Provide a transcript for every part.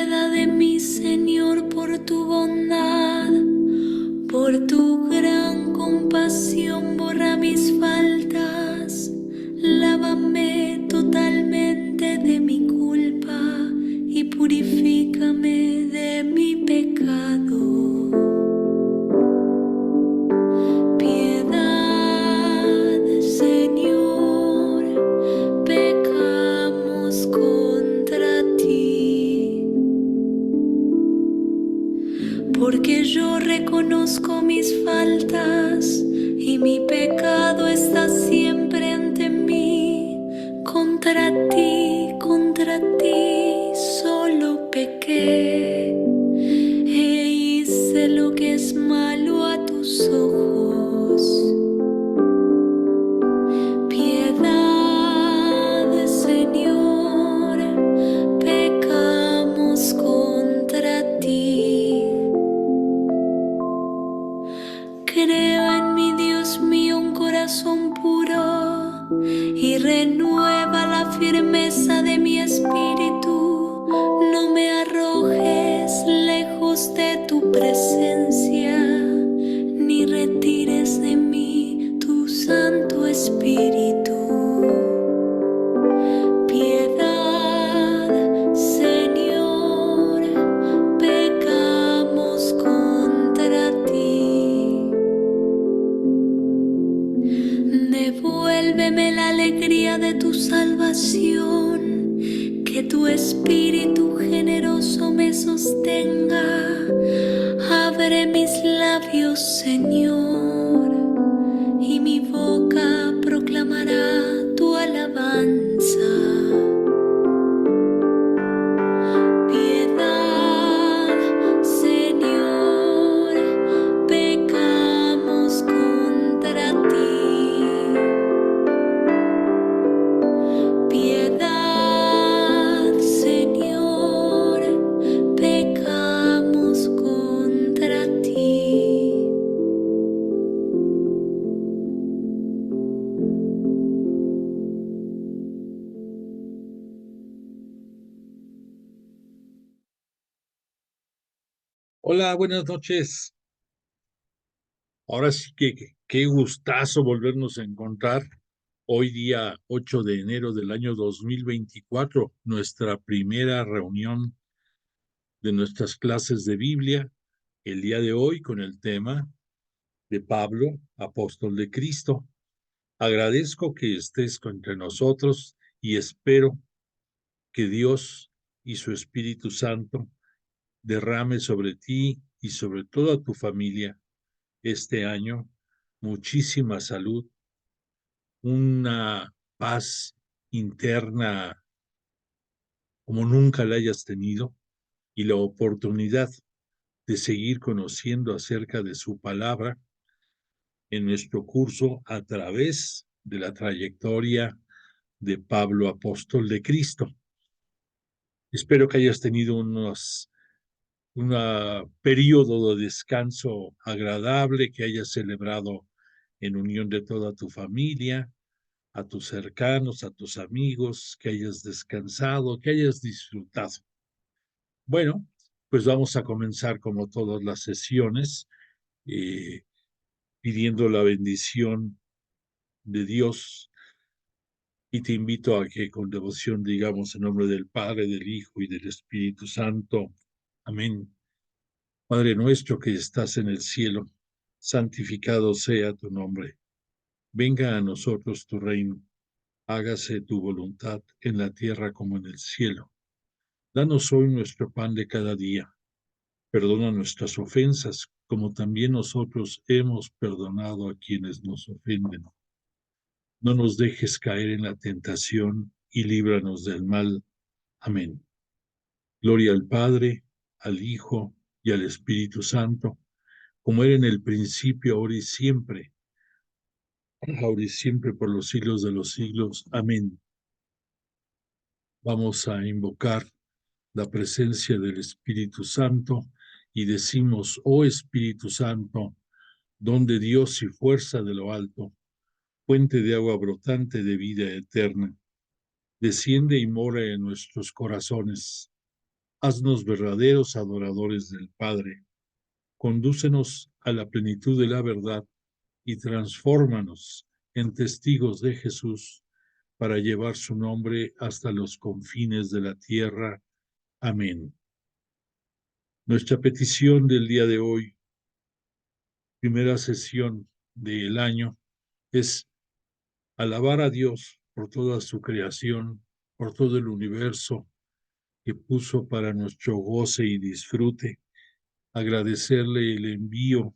piedad de mí, Señor, por tu bondad, por tu gran compasión, borra mis faltas, lávame totalmente de mi culpa y purifícame de mi pecado. Piedad, Señor, pecamos contra ti. Porque yo reconozco mis faltas y mi pecado está siempre ante mí. Contra ti solo pequé e hice lo que es malo a tus ojos. Piedad, Señor, pecamos contra ti. Creo en mi Dios mío un corazón puro y renueva la firmeza de mi espíritu. No me arrojes lejos de tu presencia, ni retires de mí tu Santo Espíritu. Piedad, Señor, pecamos contra ti. Devuélveme la alegría de tu salvación, que tu Espíritu generoso me sostenga. Abre mis labios, Señor, y mi boca proclamará tu alabanza. Piedad, Señor, pecamos contra ti. Piedad, Señor, pecamos contra ti. Hola, buenas noches. Ahora sí que qué gustazo volvernos a encontrar hoy día 8 de enero del año 2024, nuestra primera reunión de nuestras clases de Biblia, el día de hoy con el tema de Pablo, apóstol de Cristo. Agradezco que estés entre nosotros y espero que Dios y su Espíritu Santo derrame sobre ti y sobre toda tu familia este año muchísima salud, una paz interna como nunca la hayas tenido y la oportunidad de seguir conociendo acerca de su palabra en nuestro curso a través de la trayectoria de Pablo, apóstol de Cristo. Espero que hayas tenido un periodo de descanso agradable, que hayas celebrado en unión de toda tu familia, a tus cercanos, a tus amigos, que hayas descansado, que hayas disfrutado. Bueno, pues vamos a comenzar como todas las sesiones, eh, pidiendo la bendición de Dios, y te invito a que con devoción digamos en nombre del Padre, del Hijo y del Espíritu Santo. Amén. Padre nuestro que estás en el cielo, santificado sea tu nombre. Venga a nosotros tu reino. Hágase tu voluntad en la tierra como en el cielo. Danos hoy nuestro pan de cada día. Perdona nuestras ofensas, como también nosotros hemos perdonado a quienes nos ofenden. No nos dejes caer en la tentación y líbranos del mal. Amén. Gloria al Padre, al Hijo y al Espíritu Santo, como era en el principio, ahora y siempre por los siglos de los siglos. Amén. Vamos a invocar la presencia del Espíritu Santo y decimos: oh Espíritu Santo, don de Dios y fuerza de lo alto, fuente de agua brotante de vida eterna, desciende y mora en nuestros corazones. haznos verdaderos adoradores del Padre. Condúcenos a la plenitud de la verdad y transfórmanos en testigos de Jesús para llevar su nombre hasta los confines de la tierra. Amén. Nuestra petición del día de hoy, primera sesión del año, es alabar a Dios por toda su creación, por todo el universo que puso para nuestro goce y disfrute, agradecerle el envío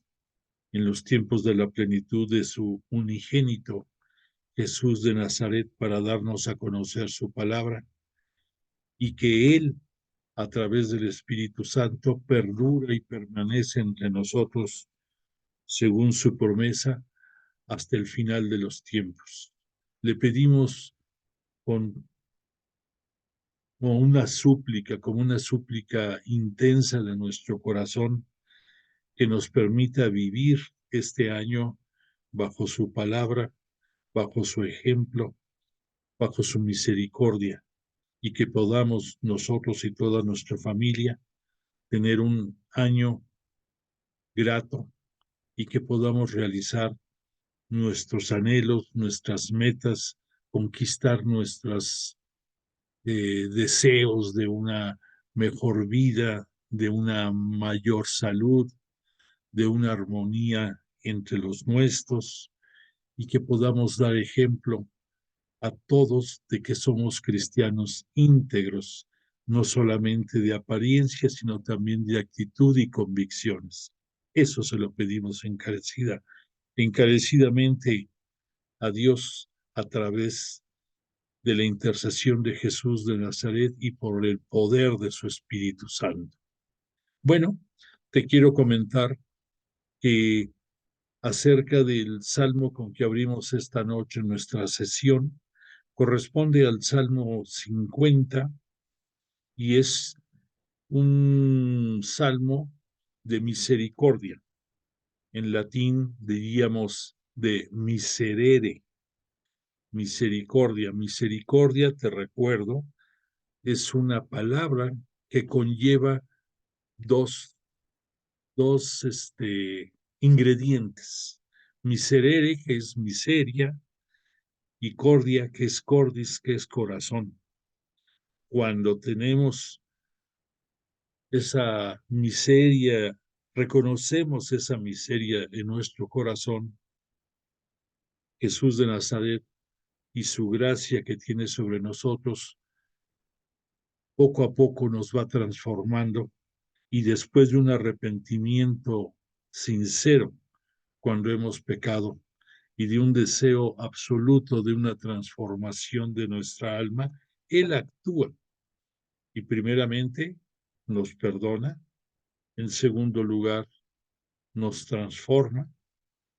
en los tiempos de la plenitud de su unigénito, Jesús de Nazaret, para darnos a conocer su palabra, y que Él, a través del Espíritu Santo, perdura y permanece entre nosotros, según su promesa, hasta el final de los tiempos. Le pedimos como una súplica intensa de nuestro corazón, que nos permita vivir este año bajo su palabra, bajo su ejemplo, bajo su misericordia, y que podamos nosotros y toda nuestra familia tener un año grato y que podamos realizar nuestros anhelos, nuestras metas, conquistar nuestros deseos de una mejor vida, de una mayor salud, de una armonía entre los nuestros, y que podamos dar ejemplo a todos de que somos cristianos íntegros, no solamente de apariencia, sino también de actitud y convicciones. Eso se lo pedimos encarecidamente a Dios a través de la intercesión de Jesús de Nazaret y por el poder de su Espíritu Santo. Bueno, te quiero comentar que acerca del salmo con que abrimos esta noche nuestra sesión, corresponde al Salmo 50 y es un salmo de misericordia. En latín diríamos de miserere, misericordia. Misericordia, te recuerdo, es una palabra que conlleva dos ingredientes. Miserere, que es miseria, y cordia, que es cordis, que es corazón. Cuando tenemos esa miseria, reconocemos esa miseria en nuestro corazón, Jesús de Nazaret y su gracia que tiene sobre nosotros, poco a poco nos va transformando, y después de un arrepentimiento sincero cuando hemos pecado y de un deseo absoluto de una transformación de nuestra alma, Él actúa y primeramente nos perdona, en segundo lugar nos transforma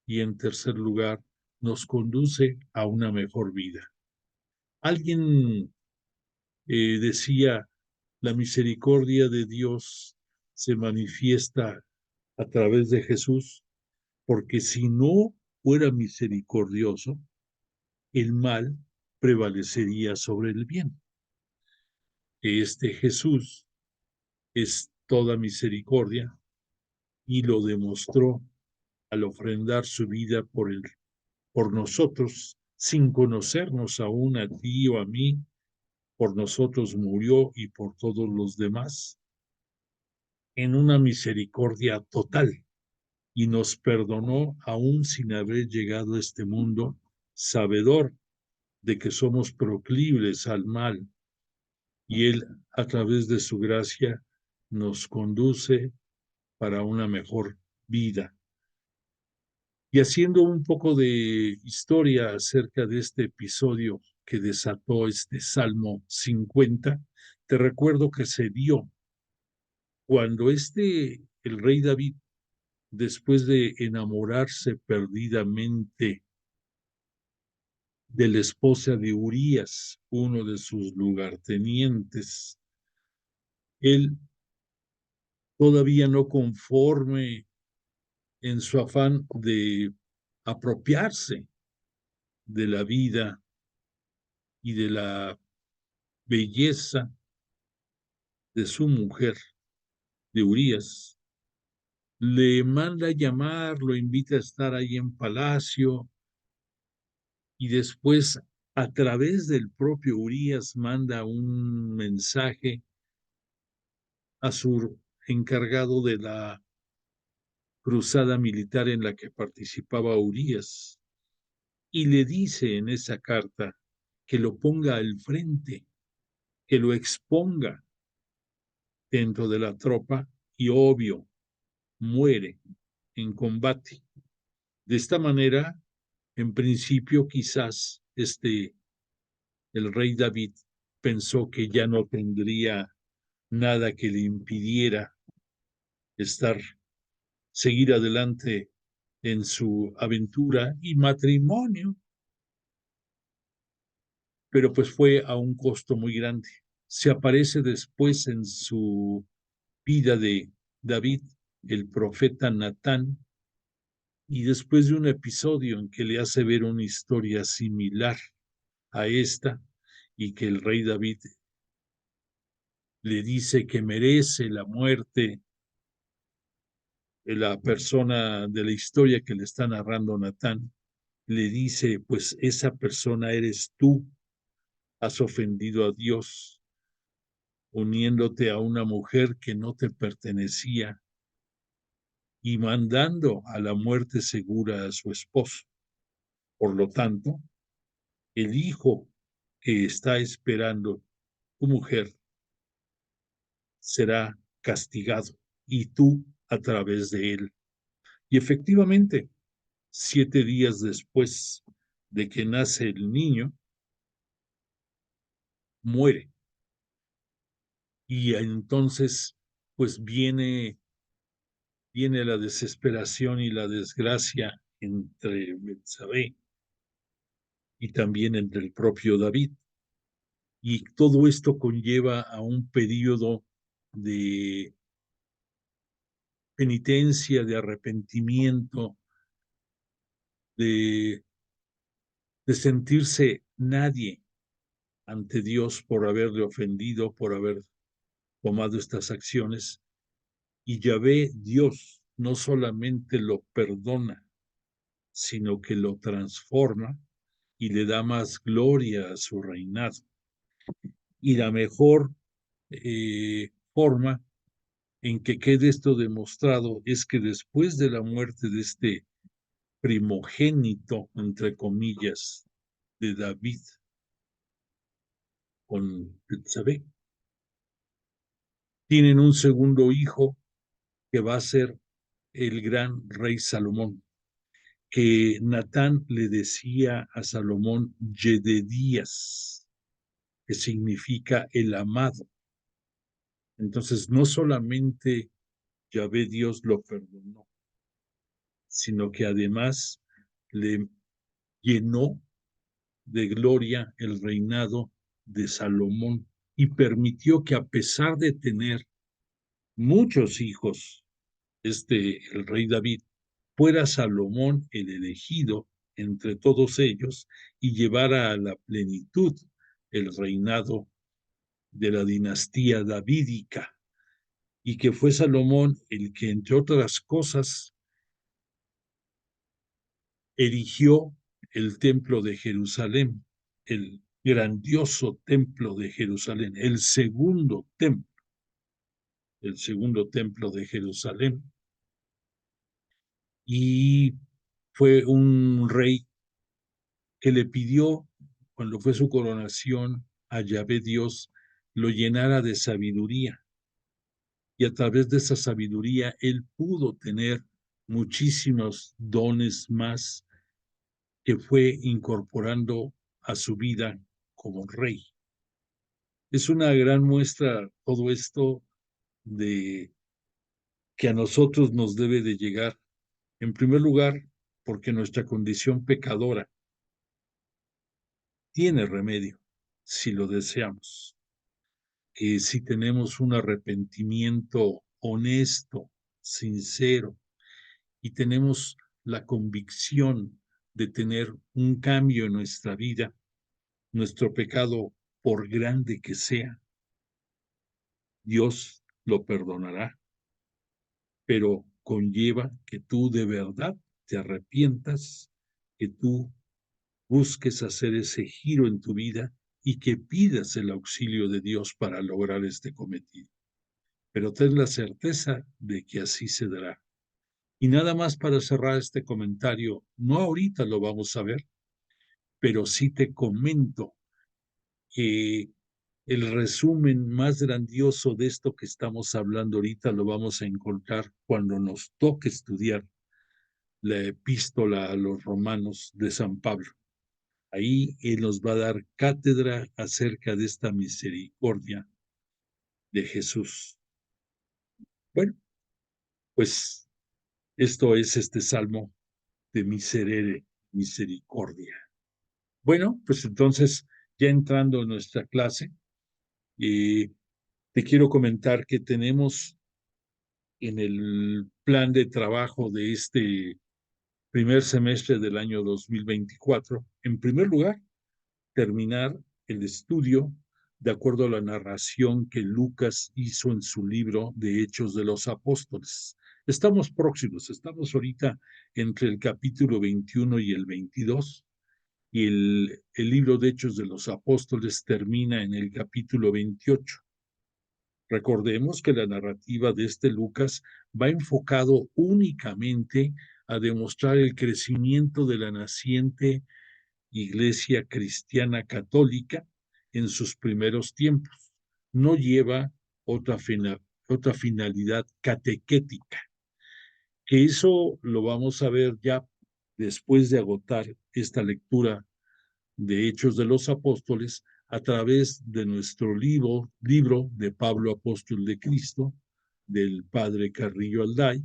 y en tercer lugar nos conduce a una mejor vida. Alguien decía, la misericordia de Dios se manifiesta a través de Jesús, porque si no fuera misericordioso, el mal prevalecería sobre el bien. Este Jesús es toda misericordia y lo demostró al ofrendar su vida por nosotros, sin conocernos aún a ti o a mí. Por nosotros murió y por todos los demás, en una misericordia total, y nos perdonó aún sin haber llegado a este mundo, sabedor de que somos proclives al mal, y Él, a través de su gracia, nos conduce para una mejor vida. Y haciendo un poco de historia acerca de este episodio que desató este Salmo 50, te recuerdo que se dio cuando el rey David, después de enamorarse perdidamente de la esposa de Urías, uno de sus lugartenientes, él, todavía no conforme en su afán de apropiarse de la vida y de la belleza de su mujer, de Urías, le manda llamar, lo invita a estar ahí en palacio y después a través del propio Urías manda un mensaje a su encargado de la cruzada militar en la que participaba Urías y le dice en esa carta que lo ponga al frente, que lo exponga dentro de la tropa y obvio, muere en combate. De esta manera, en principio, quizás el rey David pensó que ya no tendría nada que le impidiera seguir adelante en su aventura y matrimonio, pero pues fue a un costo muy grande. Se aparece después en su vida de David, el profeta Natán, y después de un episodio en que le hace ver una historia similar a esta, y que el rey David le dice que merece la muerte de la persona de la historia que le está narrando Natán, le dice, pues esa persona eres tú, has ofendido a Dios, uniéndote a una mujer que no te pertenecía y mandando a la muerte segura a su esposo. Por lo tanto, el hijo que está esperando tu mujer será castigado y tú a través de él. Y efectivamente, 7 días después de que nace el niño, muere. Y entonces, pues viene la desesperación y la desgracia entre Betsabé y también entre el propio David. Y todo esto conlleva a un periodo de penitencia, de arrepentimiento, de, de sentirse nadie ante Dios por haberle ofendido, por haber tomado estas acciones. Y Yahvé, Dios, no solamente lo perdona, sino que lo transforma y le da más gloria a su reinado. Y la mejor forma en que quede esto demostrado es que después de la muerte de este primogénito, entre comillas, de David con Betsabé, tienen un segundo hijo que va a ser el gran rey Salomón, que Natán le decía a Salomón Yededías, que significa el amado. Entonces, no solamente Yahvé Dios lo perdonó, sino que además le llenó de gloria el reinado de Salomón y permitió que a pesar de tener muchos hijos, el rey David, fuera Salomón el elegido entre todos ellos y llevara a la plenitud el reinado de la dinastía davídica, y que fue Salomón el que, entre otras cosas, erigió el templo de Jerusalén, el grandioso templo de Jerusalén, el segundo templo de Jerusalén, y fue un rey que le pidió, cuando fue su coronación, a Yahvé Dios lo llenara de sabiduría, y a través de esa sabiduría él pudo tener muchísimos dones más que fue incorporando a su vida como rey. Es una gran muestra todo esto de que a nosotros nos debe de llegar, en primer lugar, porque nuestra condición pecadora tiene remedio si lo deseamos, que si tenemos un arrepentimiento honesto, sincero, y tenemos la convicción de tener un cambio en nuestra vida, nuestro pecado, por grande que sea, Dios lo perdonará, pero conlleva que tú de verdad te arrepientas, que tú busques hacer ese giro en tu vida y que pidas el auxilio de Dios para lograr este cometido. Pero ten la certeza de que así se dará. Y nada más para cerrar este comentario, no ahorita lo vamos a ver, pero sí te comento que el resumen más grandioso de esto que estamos hablando ahorita lo vamos a encontrar cuando nos toque estudiar la epístola a los romanos de San Pablo. Ahí él nos va a dar cátedra acerca de esta misericordia de Jesús. Bueno, pues esto es este salmo de miserere, misericordia. Bueno, pues entonces, ya entrando en nuestra clase, te quiero comentar que tenemos en el plan de trabajo de este primer semestre del año 2024, en primer lugar, terminar el estudio de acuerdo a la narración que Lucas hizo en su libro de Hechos de los Apóstoles. Estamos próximos, estamos ahorita entre el capítulo 21 y el 22, y el libro de Hechos de los Apóstoles termina en el capítulo 28. Recordemos que la narrativa de este Lucas va enfocado únicamente a demostrar el crecimiento de la naciente Iglesia Cristiana Católica en sus primeros tiempos. No lleva otra, otra finalidad catequética, que eso lo vamos a ver ya después de agotar esta lectura de Hechos de los Apóstoles a través de nuestro libro de Pablo Apóstol de Cristo, del padre Carrillo Alday,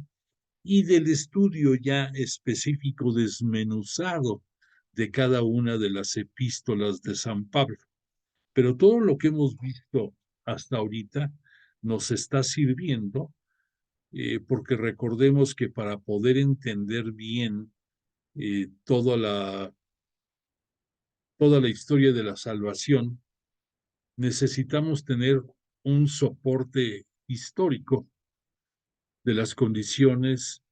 y del estudio ya específico desmenuzado de cada una de las epístolas de San Pablo. Pero todo lo que hemos visto hasta ahorita nos está sirviendo, porque recordemos que para poder entender bien toda la historia de la salvación, necesitamos tener un soporte histórico de las condiciones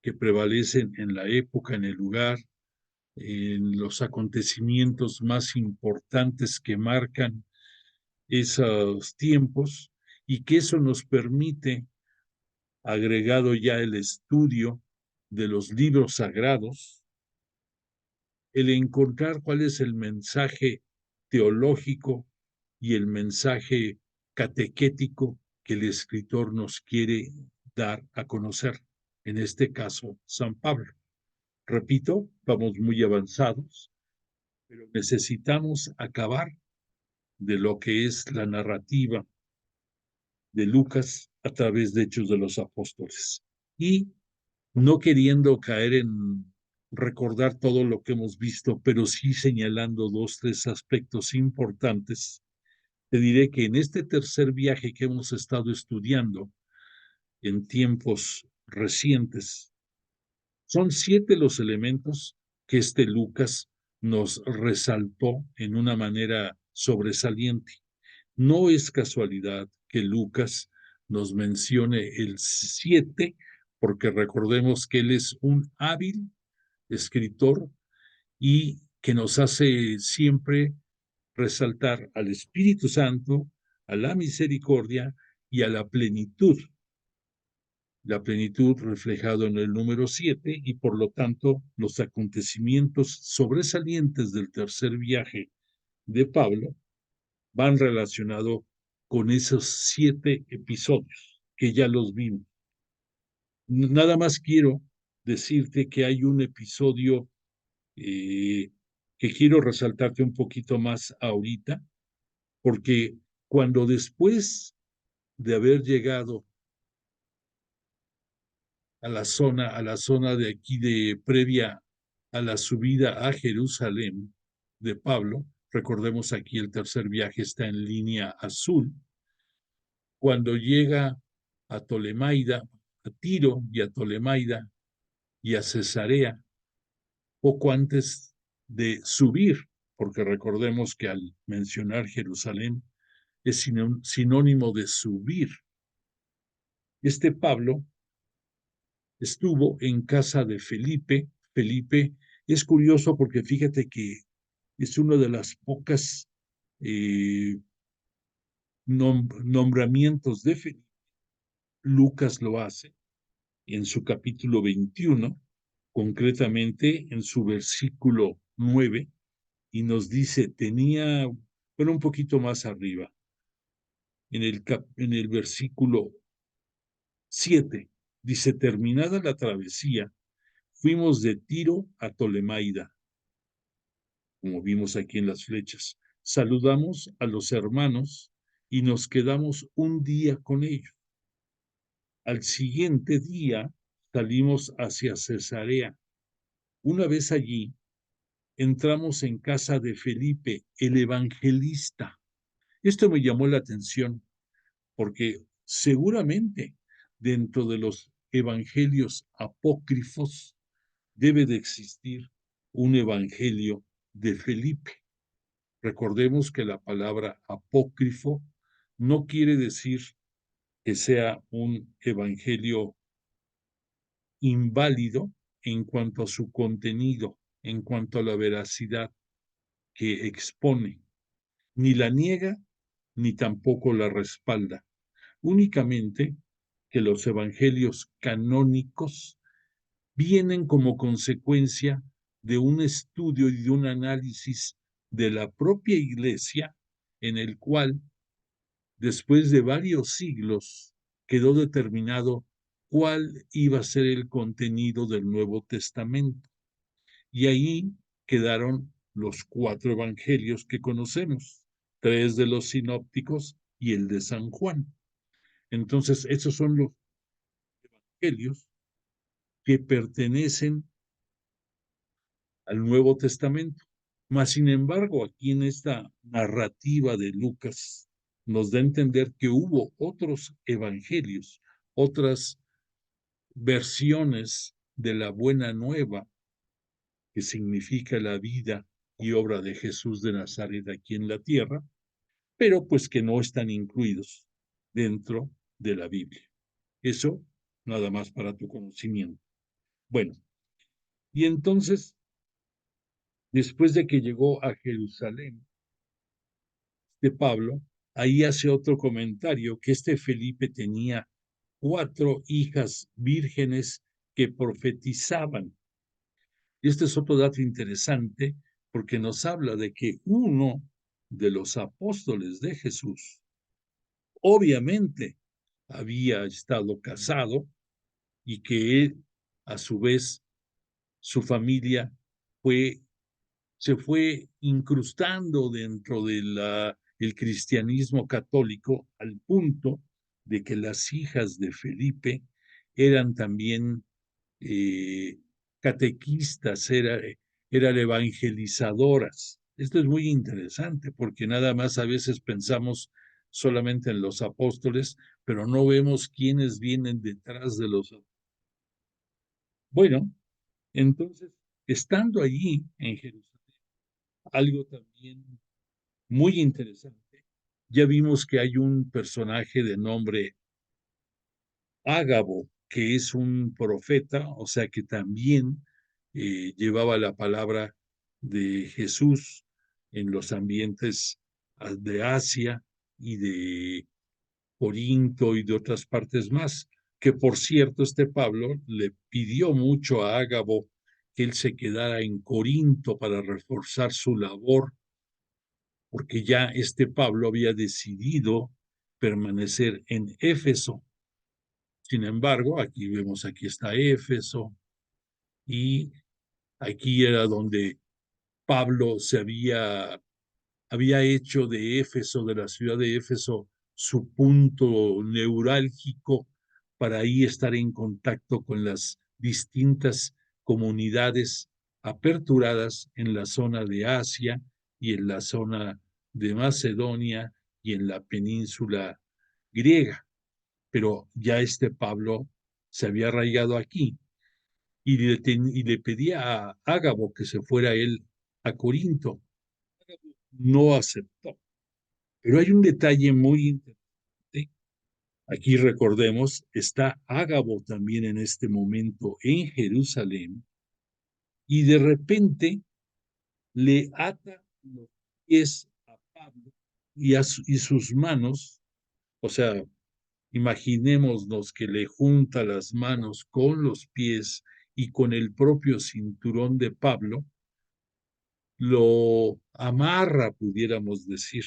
que prevalecen en la época, en el lugar, en los acontecimientos más importantes que marcan esos tiempos, y que eso nos permite, agregado ya el estudio de los libros sagrados, el encontrar cuál es el mensaje teológico y el mensaje catequético que el escritor nos quiere dar a conocer, en este caso, San Pablo. Repito, vamos muy avanzados, pero necesitamos acabar de lo que es la narrativa de Lucas a través de Hechos de los Apóstoles. Y no queriendo caer en recordar todo lo que hemos visto, pero sí señalando dos, tres aspectos importantes, te diré que en este tercer viaje que hemos estado estudiando en tiempos recientes, son 7 los elementos que este Lucas nos resaltó en una manera sobresaliente. No es casualidad que Lucas nos mencione el 7, porque recordemos que él es un hábil escritor y que nos hace siempre resaltar al Espíritu Santo, a la misericordia y a la plenitud reflejado en el número 7, y por lo tanto los acontecimientos sobresalientes del tercer viaje de Pablo van relacionados con esos 7 episodios que ya los vimos. Nada más quiero decirte que hay un episodio que quiero resaltarte un poquito más ahorita, porque cuando después de haber llegado a la zona de aquí de previa a la subida a Jerusalén de Pablo, recordemos aquí el tercer viaje está en línea azul, cuando llega a Tolemaida, a Tiro y a Tolemaida y a Cesarea, poco antes de subir, porque recordemos que al mencionar Jerusalén es sinónimo de subir. Este Pablo estuvo en casa de Felipe. Felipe es curioso porque fíjate que es una de las pocas nombramientos de Felipe. Lucas lo hace en su capítulo 21, concretamente en su versículo 9, y nos dice, bueno, un poquito más arriba, en el versículo 7, dice, terminada la travesía, fuimos de Tiro a Tolemaida, como vimos aquí en las flechas. Saludamos a los hermanos y nos quedamos un día con ellos. Al siguiente día salimos hacia Cesarea. Una vez allí, entramos en casa de Felipe, el evangelista. Esto me llamó la atención porque seguramente dentro de los evangelios apócrifos debe de existir un evangelio de Felipe. Recordemos que la palabra apócrifo no quiere decir que sea un evangelio inválido en cuanto a su contenido, en cuanto a la veracidad que expone. Ni la niega, ni tampoco la respalda. Únicamente que los evangelios canónicos vienen como consecuencia de un estudio y de un análisis de la propia Iglesia, en el cual, después de varios siglos, quedó determinado cuál iba a ser el contenido del Nuevo Testamento. Y ahí quedaron los 4 evangelios que conocemos, 3 de los sinópticos y el de San Juan. Entonces, esos son los evangelios que pertenecen al Nuevo Testamento. Mas, sin embargo, aquí en esta narrativa de Lucas nos da a entender que hubo otros evangelios, otras versiones de la buena nueva, que significa la vida y obra de Jesús de Nazaret aquí en la tierra, pero pues que no están incluidos dentro de la Biblia. Eso nada más para tu conocimiento. Bueno, y entonces, después de que llegó a Jerusalén, de Pablo, ahí hace otro comentario, que este Felipe tenía 4 hijas vírgenes que profetizaban. Este es otro dato interesante porque nos habla de que uno de los apóstoles de Jesús, obviamente, había estado casado y que él, a su vez, su familia se fue incrustando dentro de el cristianismo católico al punto de que las hijas de Felipe eran también eh, catequistas, eran evangelizadoras. Esto es muy interesante porque nada más a veces pensamos solamente en los apóstoles, pero no vemos quiénes vienen detrás de los. Bueno, entonces, estando allí en Jerusalén, algo también muy interesante, ya vimos que hay un personaje de nombre Ágabo, que es un profeta, o sea que también llevaba la palabra de Jesús en los ambientes de Asia y de Corinto y de otras partes más, que por cierto este Pablo le pidió mucho a Ágabo que él se quedara en Corinto para reforzar su labor, porque ya este Pablo había decidido permanecer en Éfeso. Sin embargo, aquí está Éfeso, y aquí era donde Pablo había hecho de Éfeso, de la ciudad de Éfeso, su punto neurálgico para ahí estar en contacto con las distintas comunidades aperturadas en la zona de Asia y en la zona de Macedonia y en la península griega. Pero ya este Pablo se había arraigado aquí y le pedía a Ágabo que se fuera él a Corinto. No aceptó. Pero hay un detalle muy interesante. Aquí recordemos, está Ágabo también en este momento en Jerusalén y de repente le ata los pies a Pablo y sus manos, o sea, imaginémonos que le junta las manos con los pies y con el propio cinturón de Pablo, lo amarra, pudiéramos decir.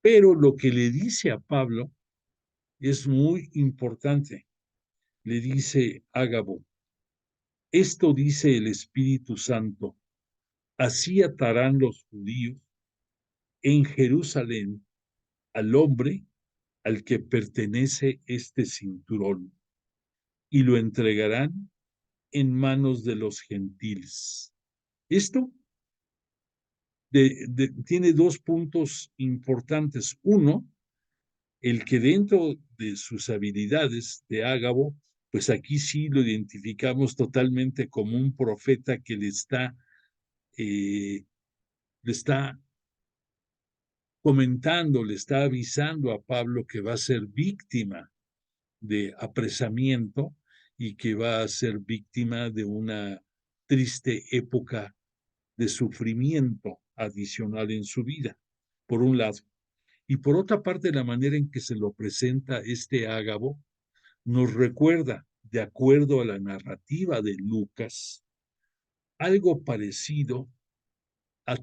Pero lo que le dice a Pablo es muy importante. Le dice Ágabo, esto dice el Espíritu Santo, así atarán los judíos en Jerusalén al hombre al que pertenece este cinturón y lo entregarán en manos de los gentiles. Esto tiene dos puntos importantes. Uno, el que dentro de sus habilidades de Ágabo, pues aquí sí lo identificamos totalmente como un profeta que le está comentando, le está avisando a Pablo que va a ser víctima de apresamiento y que va a ser víctima de una triste época de sufrimiento adicional en su vida, por un lado. Y por otra parte, la manera en que se lo presenta este Ágabo nos recuerda, de acuerdo a la narrativa de Lucas, algo parecido a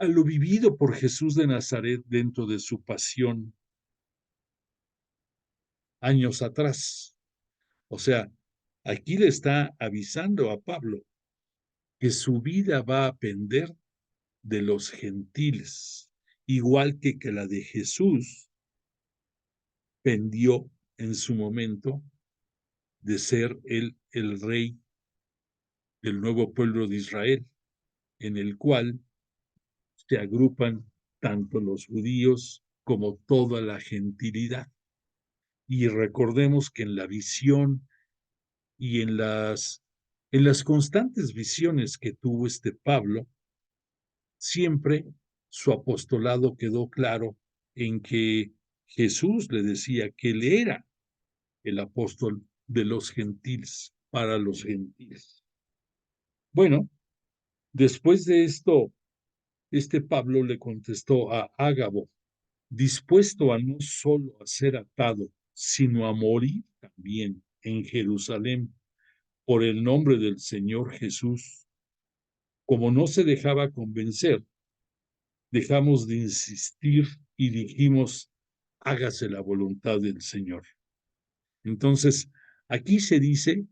a lo vivido por Jesús de Nazaret dentro de su pasión años atrás. O sea, aquí le está avisando a Pablo que su vida va a pender de los gentiles, igual que la de Jesús pendió en su momento de ser el rey del nuevo pueblo de Israel, en el cual se agrupan tanto los judíos como toda la gentilidad. Y recordemos que en la visión y en las constantes visiones que tuvo este Pablo, siempre su apostolado quedó claro en que Jesús le decía que él era el apóstol de los gentiles, para los gentiles. Bueno, después de esto, este Pablo le contestó a Ágabo, dispuesto a no solo a ser atado, sino a morir también en Jerusalén por el nombre del Señor Jesús. Como no se dejaba convencer, dejamos de insistir y dijimos, hágase la voluntad del Señor. Entonces, aquí se dice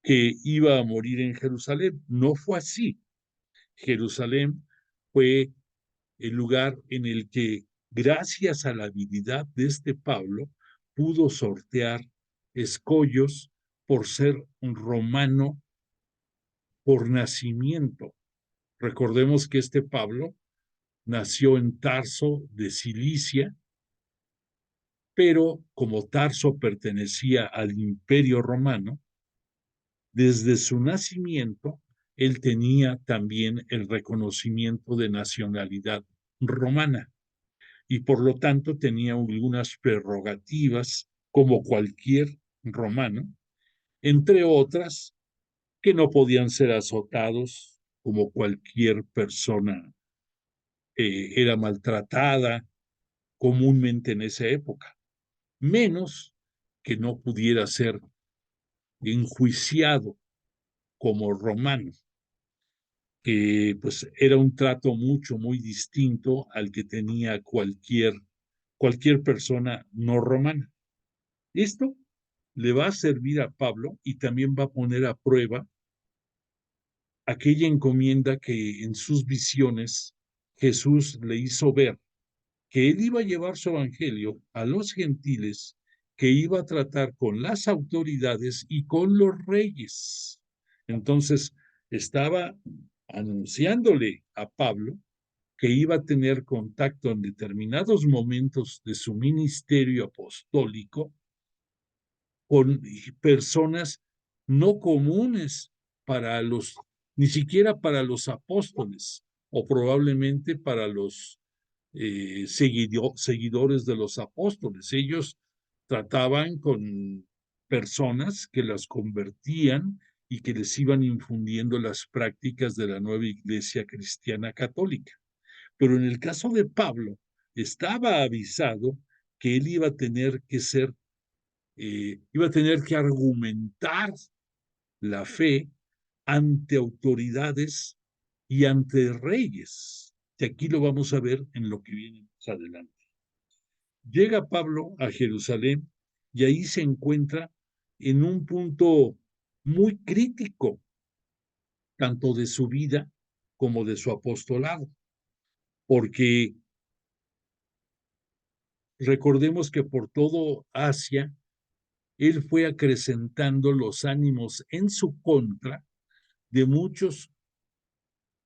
que iba a morir en Jerusalén. No fue así. Jerusalén fue el lugar en el que, gracias a la habilidad de este Pablo, pudo sortear escollos por ser un romano por nacimiento. Recordemos que este Pablo nació en Tarso de Cilicia, pero como Tarso pertenecía al Imperio Romano, desde su nacimiento él tenía también el reconocimiento de nacionalidad romana y por lo tanto tenía algunas prerrogativas como cualquier romano, entre otras que no podían ser azotados como cualquier persona era maltratada comúnmente en esa época, menos que no pudiera ser enjuiciado como romano, que pues era un trato muy distinto al que tenía cualquier persona no romana. Esto le va a servir a Pablo y también va a poner a prueba aquella encomienda que en sus visiones Jesús le hizo ver, que él iba a llevar su evangelio a los gentiles, que iba a tratar con las autoridades y con los reyes. Entonces, estaba anunciándole a Pablo que iba a tener contacto en determinados momentos de su ministerio apostólico con personas no comunes para ni siquiera para los apóstoles, o probablemente para los seguidores de los apóstoles. Ellos trataban con personas que las convertían y que les iban infundiendo las prácticas de la nueva iglesia cristiana católica. Pero en el caso de Pablo, estaba avisado que él iba a tener que iba a tener que argumentar la fe ante autoridades y ante reyes. Y aquí lo vamos a ver en lo que viene más adelante. Llega Pablo a Jerusalén y ahí se encuentra en un punto muy crítico, tanto de su vida como de su apostolado, porque recordemos que por todo Asia, él fue acrecentando los ánimos en su contra de muchos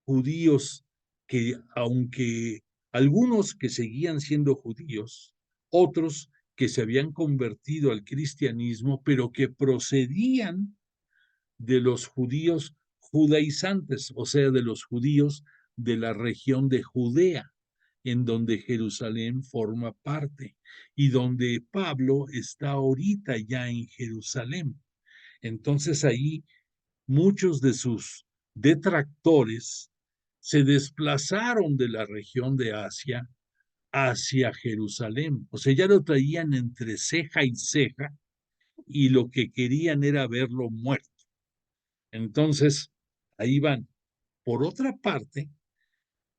judíos que, aunque algunos que seguían siendo judíos, otros que se habían convertido al cristianismo, pero que procedían de los judíos judaizantes, o sea, de los judíos de la región de Judea, en donde Jerusalén forma parte y donde Pablo está ahorita ya en Jerusalén. Entonces ahí muchos de sus detractores se desplazaron de la región de Asia hacia Jerusalén. O sea, ya lo traían entre ceja y ceja y lo que querían era verlo muerto. Entonces, ahí van. Por otra parte,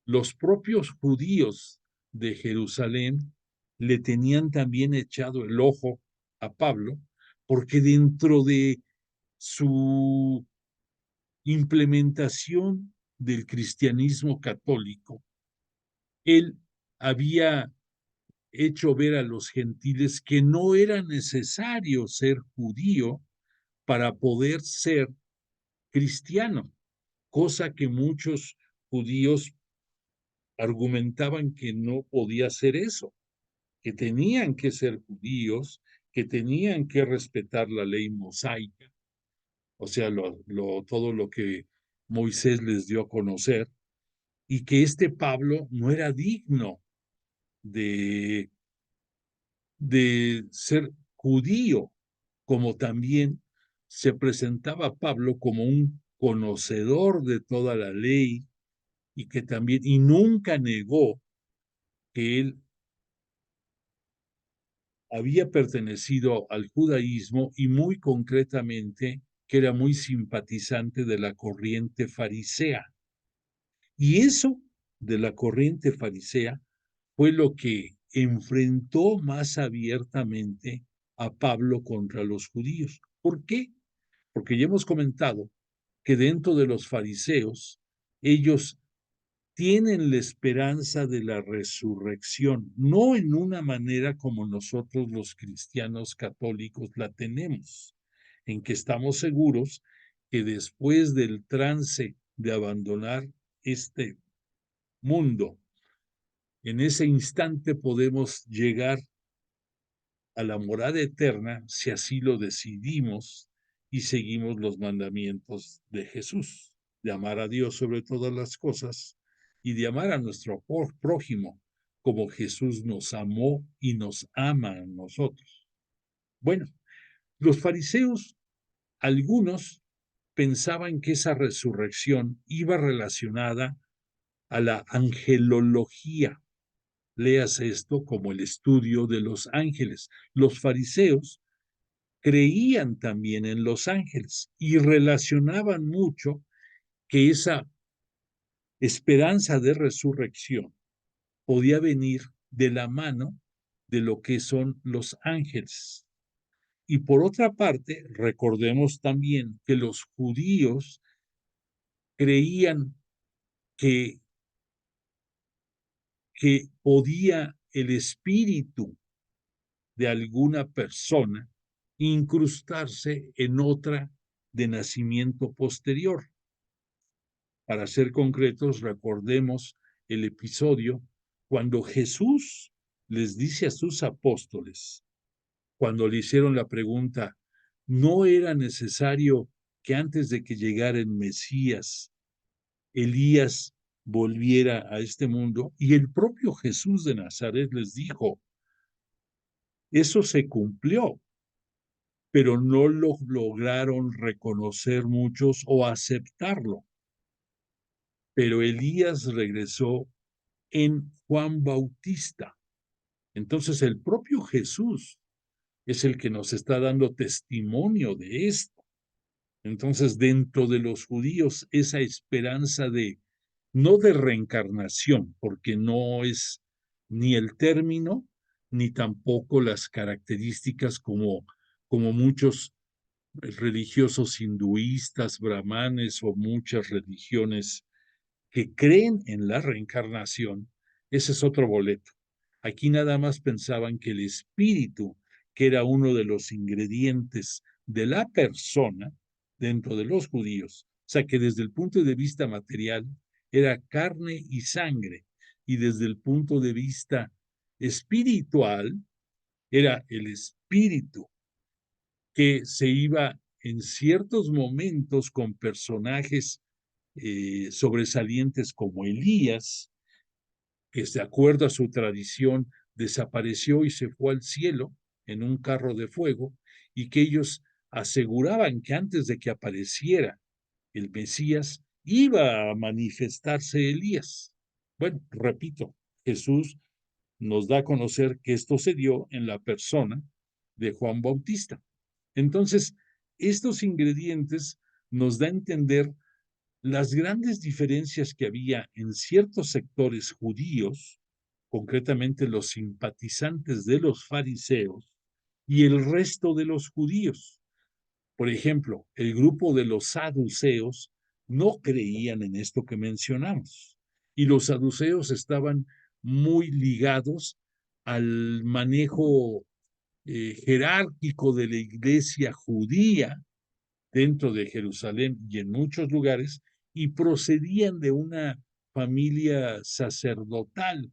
los propios judíos de Jerusalén le tenían también echado el ojo a Pablo, porque dentro de su implementación del cristianismo católico, él había hecho ver a los gentiles que no era necesario ser judío para poder ser cristiano, cosa que muchos judíos argumentaban que no podía ser eso, que tenían que ser judíos, que tenían que respetar la ley mosaica, o sea, todo lo que Moisés les dio a conocer, y que este Pablo no era digno de, de ser judío, como también se presentaba Pablo como un conocedor de toda la ley y que también, y nunca negó que él había pertenecido al judaísmo y muy concretamente que era muy simpatizante de la corriente farisea. Y eso de la corriente farisea fue lo que enfrentó más abiertamente a Pablo contra los judíos. ¿Por qué? Porque ya hemos comentado que dentro de los fariseos, ellos tienen la esperanza de la resurrección, no en una manera como nosotros los cristianos católicos la tenemos, en que estamos seguros que después del trance de abandonar este mundo, en ese instante podemos llegar a la morada eterna si así lo decidimos y seguimos los mandamientos de Jesús, de amar a Dios sobre todas las cosas y de amar a nuestro prójimo como Jesús nos amó y nos ama a nosotros. Bueno, los fariseos, algunos pensaban que esa resurrección iba relacionada a la angelología. Léase esto como el estudio de los ángeles. Los fariseos creían también en los ángeles y relacionaban mucho que esa esperanza de resurrección podía venir de la mano de lo que son los ángeles. Y por otra parte, recordemos también que los judíos creían que, que podía el espíritu de alguna persona incrustarse en otra de nacimiento posterior. Para ser concretos, recordemos el episodio cuando Jesús les dice a sus apóstoles, cuando le hicieron la pregunta, ¿no era necesario que antes de que llegara el Mesías, Elías volviera a este mundo, y el propio Jesús de Nazaret les dijo, eso se cumplió, pero no lo lograron reconocer muchos o aceptarlo. Pero Elías regresó en Juan Bautista. Entonces el propio Jesús es el que nos está dando testimonio de esto. Entonces, dentro de los judíos, esa esperanza de, no de reencarnación, porque no es ni el término, ni tampoco las características como muchos religiosos hinduistas, brahmanes o muchas religiones que creen en la reencarnación, ese es otro boleto. Aquí nada más pensaban que el espíritu, que era uno de los ingredientes de la persona dentro de los judíos, o sea que desde el punto de vista material era carne y sangre, y desde el punto de vista espiritual era el espíritu que se iba en ciertos momentos con personajes sobresalientes como Elías, que de acuerdo a su tradición desapareció y se fue al cielo en un carro de fuego, y que ellos aseguraban que antes de que apareciera el Mesías iba a manifestarse Elías. Bueno, repito, Jesús nos da a conocer que esto se dio en la persona de Juan Bautista. Entonces, estos ingredientes nos da a entender las grandes diferencias que había en ciertos sectores judíos, concretamente los simpatizantes de los fariseos, y el resto de los judíos. Por ejemplo, el grupo de los saduceos no creían en esto que mencionamos, y los saduceos estaban muy ligados al manejo jerárquico de la iglesia judía dentro de Jerusalén y en muchos lugares, y procedían de una familia sacerdotal.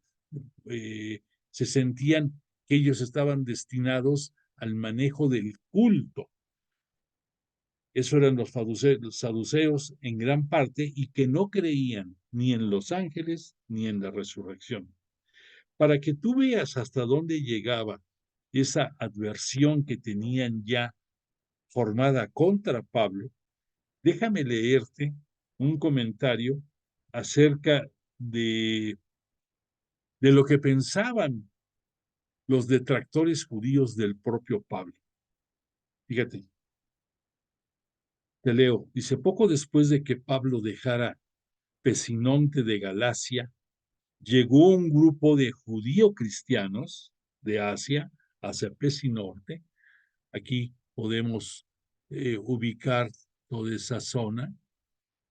Se sentían que ellos estaban destinados al manejo del culto. Eso eran los saduceos en gran parte, y que no creían ni en los ángeles ni en la resurrección. Para que tú veas hasta dónde llegaba esa adversión que tenían ya formada contra Pablo, déjame leerte un comentario acerca de lo que pensaban los detractores judíos del propio Pablo. Fíjate, te leo. Dice, poco después de que Pablo dejara Pesinonte de Galacia, llegó un grupo de judío-cristianos de Asia hacia Pesinorte. Aquí podemos ubicar toda esa zona.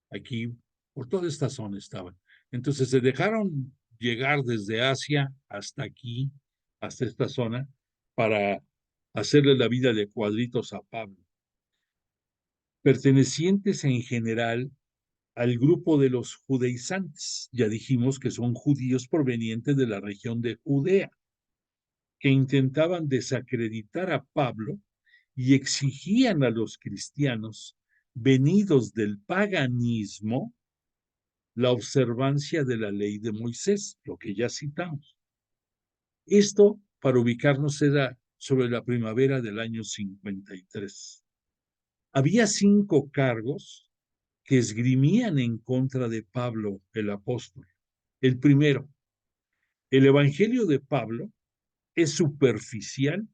Aquí, por toda esta zona estaban. Entonces se dejaron llegar desde Asia hasta aquí, hasta esta zona, para hacerle la vida de cuadritos a Pablo. Pertenecientes en general al grupo de los judaizantes, ya dijimos que son judíos provenientes de la región de Judea, que intentaban desacreditar a Pablo y exigían a los cristianos venidos del paganismo la observancia de la ley de Moisés, lo que ya citamos. Esto, para ubicarnos, era sobre la primavera del año 53. Había 5 cargos que esgrimían en contra de Pablo el apóstol. El primero, el evangelio de Pablo es superficial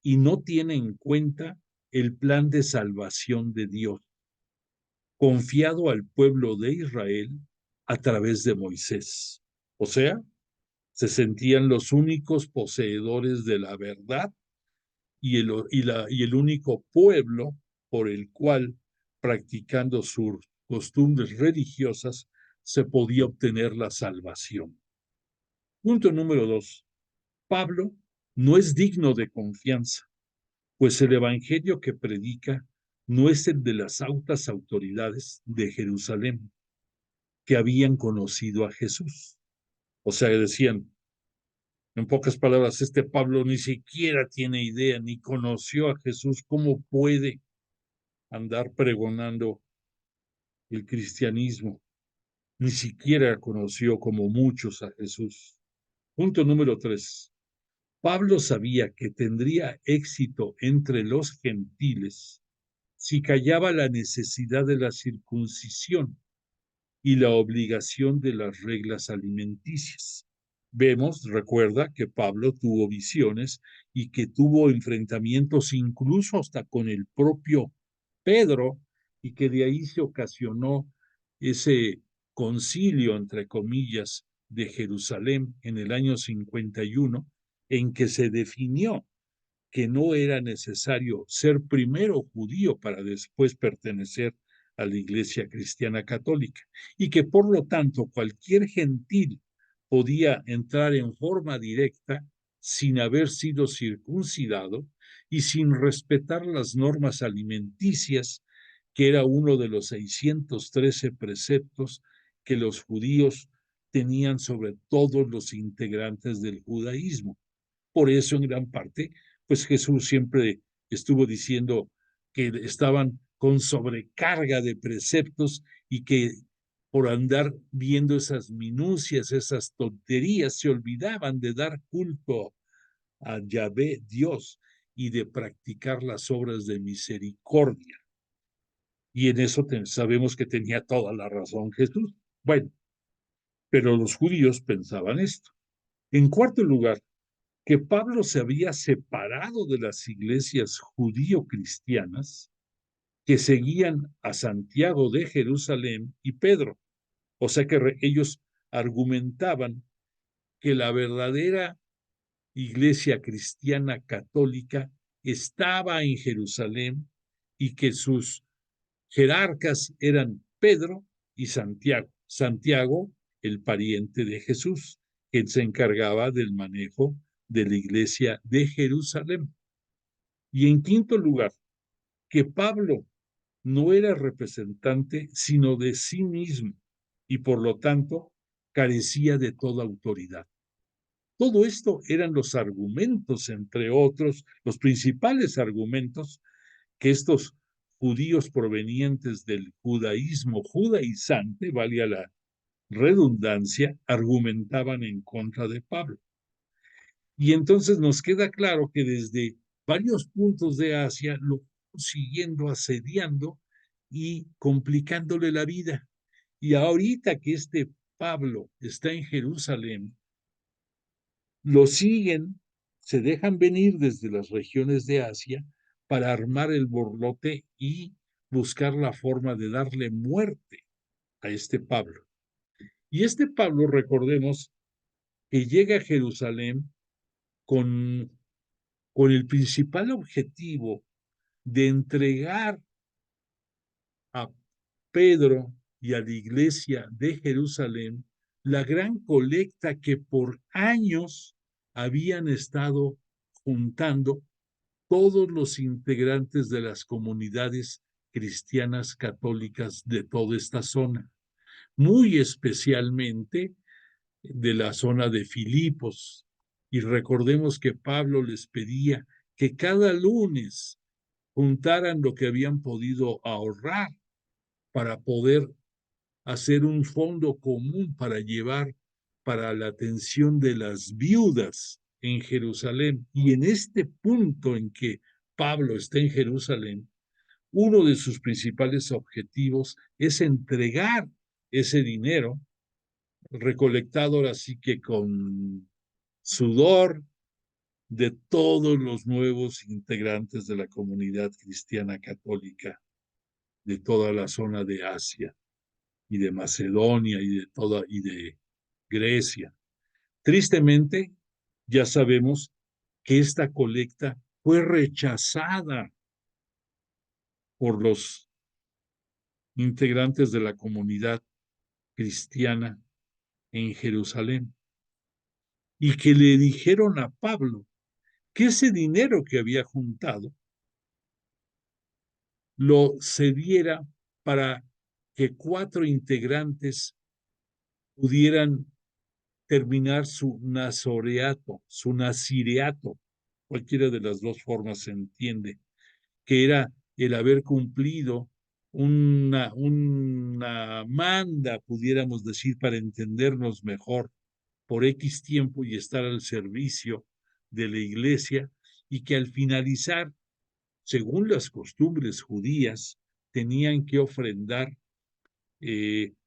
y no tiene en cuenta el plan de salvación de Dios, confiado al pueblo de Israel a través de Moisés. O sea, se sentían los únicos poseedores de la verdad y el único pueblo por el cual, practicando sus costumbres religiosas, se podía obtener la salvación. Punto número 2. Pablo no es digno de confianza, pues el evangelio que predica no es el de las altas autoridades de Jerusalén, que habían conocido a Jesús. O sea, decían, en pocas palabras, este Pablo ni siquiera tiene idea, ni conoció a Jesús. ¿Cómo puede andar pregonando el cristianismo? ni siquiera conoció como muchos a Jesús. Punto número 3. Pablo sabía que tendría éxito entre los gentiles si callaba la necesidad de la circuncisión y la obligación de las reglas alimenticias. Vemos, recuerda, que Pablo tuvo visiones y que tuvo enfrentamientos incluso hasta con el propio Pedro, y que de ahí se ocasionó ese concilio, entre comillas, de Jerusalén en el año 51, en que se definió que no era necesario ser primero judío para después pertenecer a la Iglesia Cristiana Católica, y que por lo tanto cualquier gentil podía entrar en forma directa sin haber sido circuncidado y sin respetar las normas alimenticias, que era uno de los 613 preceptos que los judíos tenían sobre todos los integrantes del judaísmo. Por eso, en gran parte, pues Jesús siempre estuvo diciendo que estaban con sobrecarga de preceptos y que por andar viendo esas minucias, esas tonterías, se olvidaban de dar culto a Yahvé Dios y de practicar las obras de misericordia. Y en eso sabemos que tenía toda la razón Jesús. Bueno, pero los judíos pensaban esto. En cuarto lugar, que Pablo se había separado de las iglesias judío-cristianas que seguían a Santiago de Jerusalén y Pedro. O sea que ellos argumentaban que la verdadera iglesia cristiana católica estaba en Jerusalén y que sus jerarcas eran Pedro y Santiago. Santiago, el pariente de Jesús, quien se encargaba del manejo de la iglesia de Jerusalén. Y en quinto lugar, que Pablo no era representante sino de sí mismo y por lo tanto carecía de toda autoridad. Todo esto eran los argumentos, entre otros, los principales argumentos que estos judíos provenientes del judaísmo judaizante, valga la redundancia, argumentaban en contra de Pablo. Y entonces nos queda claro que desde varios puntos de Asia lo siguiendo, asediando y complicándole la vida. Y ahorita que este Pablo está en Jerusalén, lo siguen, se dejan venir desde las regiones de Asia para armar el borlote y buscar la forma de darle muerte a este Pablo. Y este Pablo, recordemos, que llega a Jerusalén con el principal objetivo de entregar a Pedro y a la iglesia de Jerusalén la gran colecta que por años habían estado juntando todos los integrantes de las comunidades cristianas católicas de toda esta zona, muy especialmente de la zona de Filipos. Y recordemos que Pablo les pedía que cada lunes juntaran lo que habían podido ahorrar para poder hacer un fondo común para llevar para la atención de las viudas en Jerusalén. Y en este punto en que Pablo está en Jerusalén, uno de sus principales objetivos es entregar ese dinero recolectado ahora sí que con sudor de todos los nuevos integrantes de la comunidad cristiana católica de toda la zona de Asia y de Macedonia y de Grecia. Tristemente, ya sabemos que esta colecta fue rechazada por los integrantes de la comunidad cristiana en Jerusalén y que le dijeron a Pablo que ese dinero que había juntado lo cediera para que 4 integrantes pudieran terminar su nazoreato, su nazireato, cualquiera de las dos formas se entiende, que era el haber cumplido una manda, pudiéramos decir, para entendernos mejor por X tiempo y estar al servicio de la iglesia, y que al finalizar, según las costumbres judías, tenían que ofrendar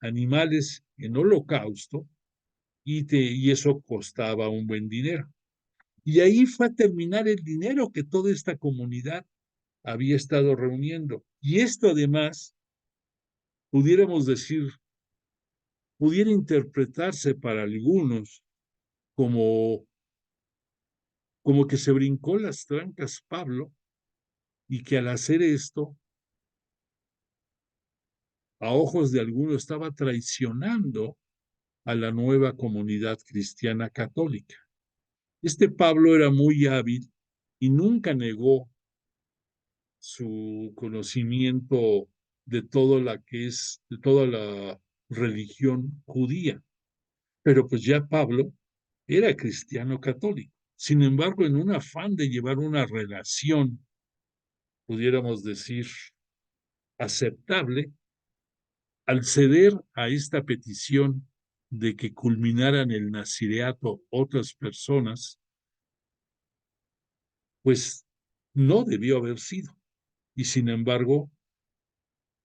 animales en holocausto, y eso costaba un buen dinero. Y ahí fue a terminar el dinero que toda esta comunidad había estado reuniendo. Y esto además, pudiéramos decir, pudiera interpretarse para algunos como, como que se brincó las trancas Pablo, y que al hacer esto, a ojos de algunos, estaba traicionando a la nueva comunidad cristiana católica. Este Pablo era muy hábil y nunca negó su conocimiento de de toda la religión judía. Pero pues ya Pablo era cristiano católico. Sin embargo, en un afán de llevar una relación, pudiéramos decir, aceptable, al ceder a esta petición de que culminaran el nazireato otras personas, pues no debió haber sido. Y sin embargo,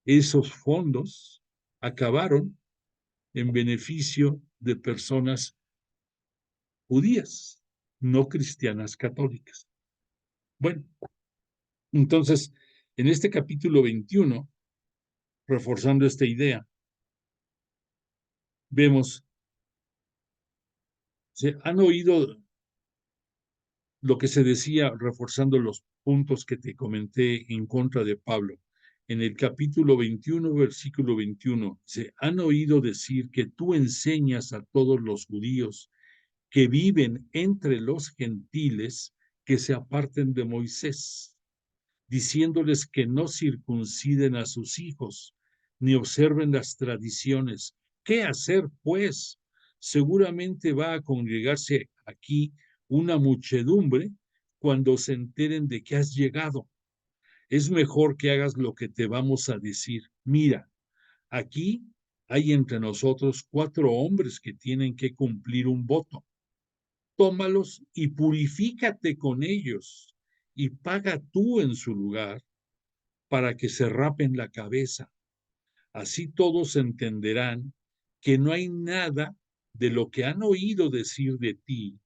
esos fondos acabaron en beneficio de personas judías, no cristianas católicas. Bueno, entonces, en este capítulo 21, reforzando esta idea, vemos, se han oído lo que se decía, reforzando los puntos que te comenté en contra de Pablo. En el capítulo 21, versículo 21, se han oído decir que tú enseñas a todos los judíos que viven entre los gentiles que se aparten de Moisés, diciéndoles que no circunciden a sus hijos, ni observen las tradiciones. ¿Qué hacer, pues? Seguramente va a congregarse aquí una muchedumbre cuando se enteren de que has llegado. Es mejor que hagas lo que te vamos a decir. Mira, aquí hay entre nosotros 4 hombres que tienen que cumplir un voto. Tómalos y purifícate con ellos, y paga tú en su lugar para que se rapen la cabeza. Así todos entenderán que no hay nada de lo que han oído decir de ti,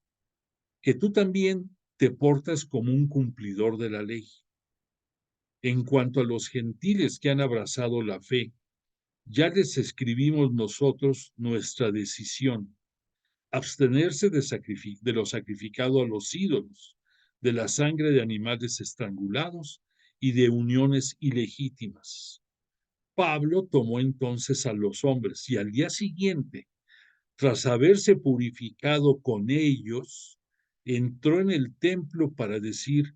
que tú también te portas como un cumplidor de la ley. En cuanto a los gentiles que han abrazado la fe, ya les escribimos nosotros nuestra decisión: abstenerse de lo sacrificado a los ídolos, de la sangre de animales estrangulados y de uniones ilegítimas. Pablo tomó entonces a los hombres y al día siguiente, tras haberse purificado con ellos, entró en el templo para decir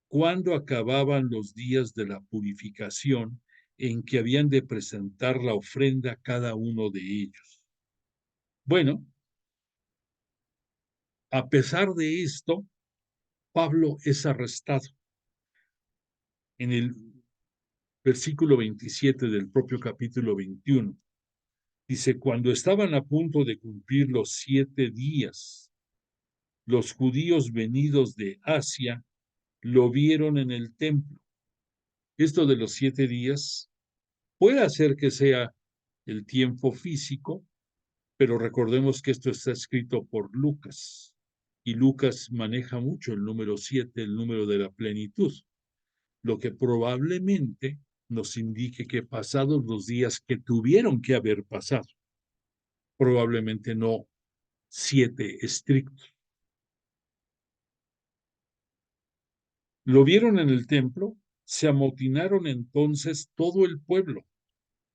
cuándo acababan los días de la purificación en que habían de presentar la ofrenda cada uno de ellos. Bueno, a pesar de esto, Pablo es arrestado. En el versículo 27 del propio capítulo 21, dice: cuando estaban a punto de cumplir los 7 días, los judíos venidos de Asia lo vieron en el templo. Esto de los 7 días puede hacer que sea el tiempo físico, pero recordemos que esto está escrito por Lucas, y Lucas maneja mucho el número 7, el número de la plenitud, lo que probablemente nos indique que pasados los días que tuvieron que haber pasado, probablemente no 7 estrictos. Lo vieron en el templo, se amotinaron entonces todo el pueblo,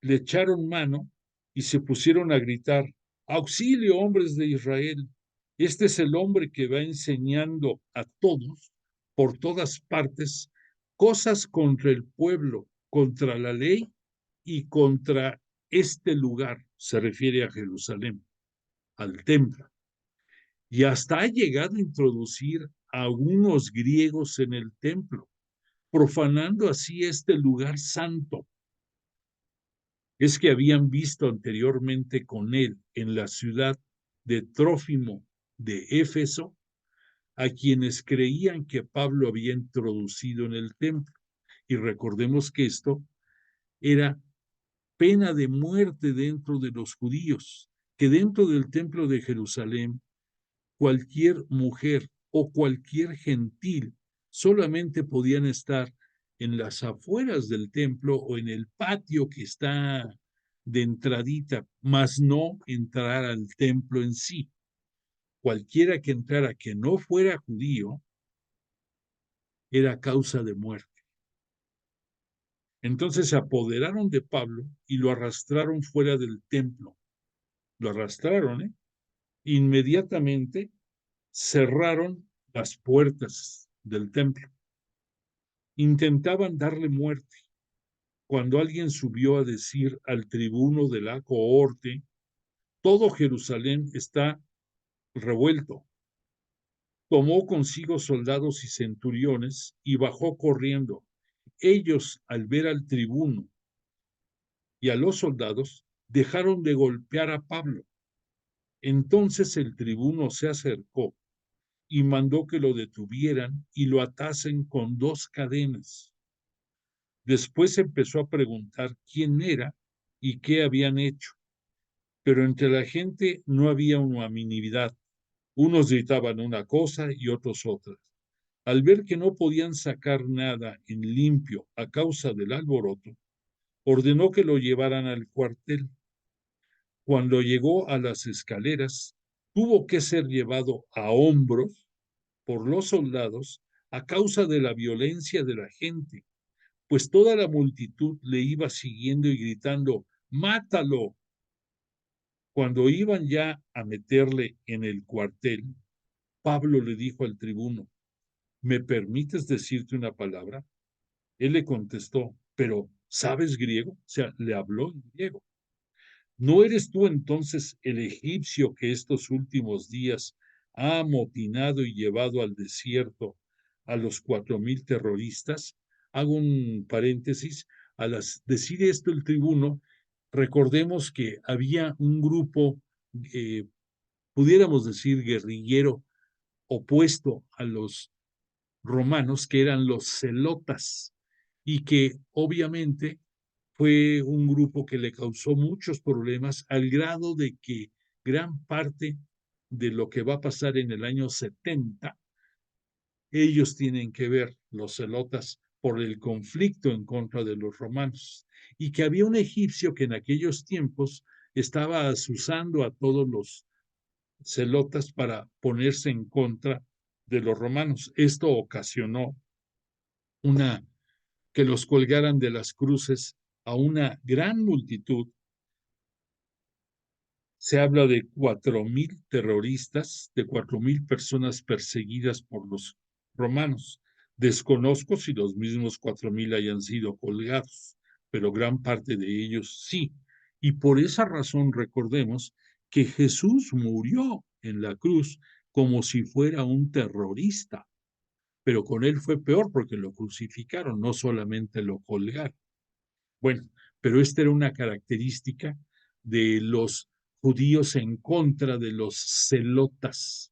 le echaron mano y se pusieron a gritar: auxilio, hombres de Israel, este es el hombre que va enseñando a todos por todas partes cosas contra el pueblo, contra la ley y contra este lugar. Se refiere a Jerusalén, al templo. Y hasta ha llegado a introducir a algunos griegos en el templo, profanando así este lugar santo. es que habían visto anteriormente con él en la ciudad de Trófimo de Éfeso a quienes creían que Pablo había introducido en el templo. Y recordemos que esto era pena de muerte dentro de los judíos, que dentro del templo de Jerusalén cualquier mujer o cualquier gentil solamente podían estar en las afueras del templo o en el patio que está de entradita, mas no entrar al templo en sí. Cualquiera que entrara que no fuera judío era causa de muerte. Entonces se apoderaron de Pablo y lo arrastraron fuera del templo. Lo arrastraron, ¿eh? Inmediatamente cerraron las puertas del templo. Intentaban darle muerte. Cuando alguien subió a decir al tribuno de la cohorte, todo Jerusalén está revuelto, tomó consigo soldados y centuriones y bajó corriendo. Ellos, al ver al tribuno y a los soldados, dejaron de golpear a Pablo. Entonces el tribuno se acercó y mandó que lo detuvieran y lo atasen con 2 cadenas. Después empezó a preguntar quién era y qué habían hecho, pero entre la gente no había unanimidad. Unos gritaban una cosa y otros otras. Al ver que no podían sacar nada en limpio a causa del alboroto, ordenó que lo llevaran al cuartel. Cuando llegó a las escaleras, tuvo que ser llevado a hombros por los soldados a causa de la violencia de la gente, pues toda la multitud le iba siguiendo y gritando, ¡mátalo! Cuando iban ya a meterle en el cuartel, Pablo le dijo al tribuno, ¿me permites decirte una palabra? Él le contestó, pero ¿sabes griego? O sea, le habló en griego. ¿No eres tú entonces el egipcio que estos últimos días ha amotinado y llevado al desierto a los 4,000 terroristas? Hago un paréntesis. Al decir esto el tribuno, recordemos que había un grupo, pudiéramos decir, guerrillero opuesto a los romanos, que eran los celotas, y que obviamente fue un grupo que le causó muchos problemas al grado de que gran parte de lo que va a pasar en el año 70, ellos tienen que ver, los celotas, por el conflicto en contra de los romanos, y que había un egipcio que en aquellos tiempos estaba asusando a todos los celotas para ponerse en contra de los romanos. Esto ocasionó una que los colgaran de las cruces a una gran multitud. Se habla de 4,000 terroristas, de 4,000 personas perseguidas por los romanos. Desconozco si los mismos 4,000 hayan sido colgados, pero gran parte de ellos sí. Y por esa razón recordemos que Jesús murió en la cruz como si fuera un terrorista, pero con él fue peor porque lo crucificaron, no solamente lo colgaron. Bueno, pero esta era una característica de los judíos en contra de los celotas,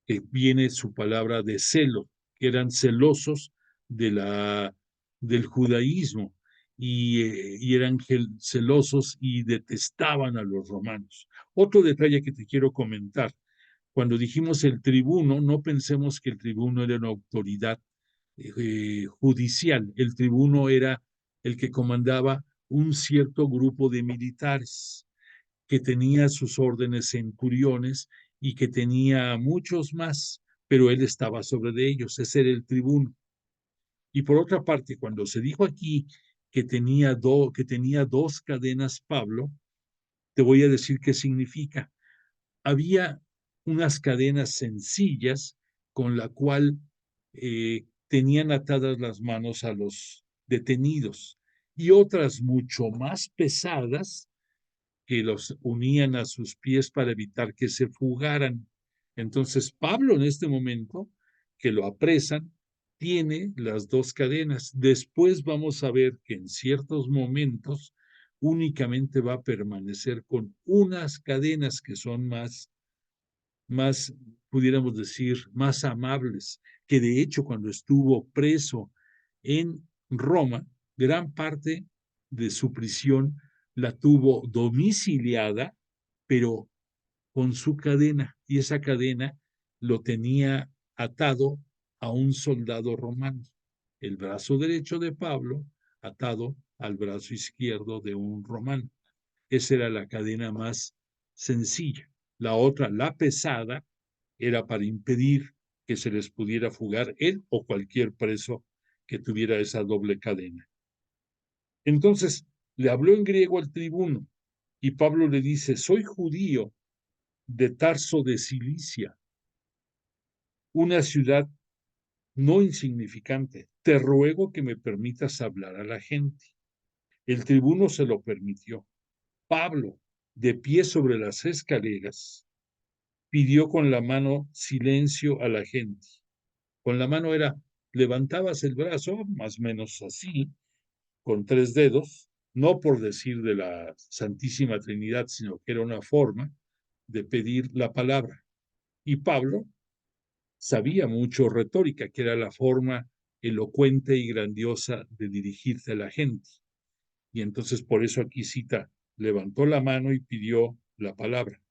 que viene su palabra de celo, que eran celosos del judaísmo y eran celosos y detestaban a los romanos. Otro detalle que te quiero comentar, cuando dijimos el tribuno, no pensemos que el tribuno era una autoridad judicial. El tribuno era el que comandaba un cierto grupo de militares que tenía sus órdenes centuriones y que tenía muchos más, pero él estaba sobre de ellos, ese era el tribuno. Y por otra parte, cuando se dijo aquí que tenía 2 cadenas Pablo, te voy a decir qué significa. Había unas cadenas sencillas con la cual tenían atadas las manos a los detenidos y otras mucho más pesadas que los unían a sus pies para evitar que se fugaran. Entonces Pablo en este momento, que lo apresan, tiene las 2 cadenas. Después vamos a ver que en ciertos momentos únicamente va a permanecer con unas cadenas que son más, pudiéramos decir, más amables, que de hecho cuando estuvo preso en Roma, gran parte de su prisión la tuvo domiciliada, pero con su cadena, y esa cadena lo tenía atado a un soldado romano, el brazo derecho de Pablo atado al brazo izquierdo de un romano. Esa era la cadena más sencilla. La otra, la pesada, era para impedir que se les pudiera fugar él o cualquier preso que tuviera esa doble cadena. Entonces le habló en griego al tribuno y Pablo le dice, soy judío de Tarso de Cilicia, una ciudad no insignificante. Te ruego que me permitas hablar a la gente. El tribuno se lo permitió. Pablo, de pie sobre las escaleras, pidió con la mano silencio a la gente. Con la mano era, levantabas el brazo, más o menos así, con 3 dedos, no por decir de la Santísima Trinidad, sino que era una forma de pedir la palabra. Y Pablo sabía mucho retórica, que era la forma elocuente y grandiosa de dirigirse a la gente. Y entonces por eso aquí cita, levantó la mano y pidió la palabra.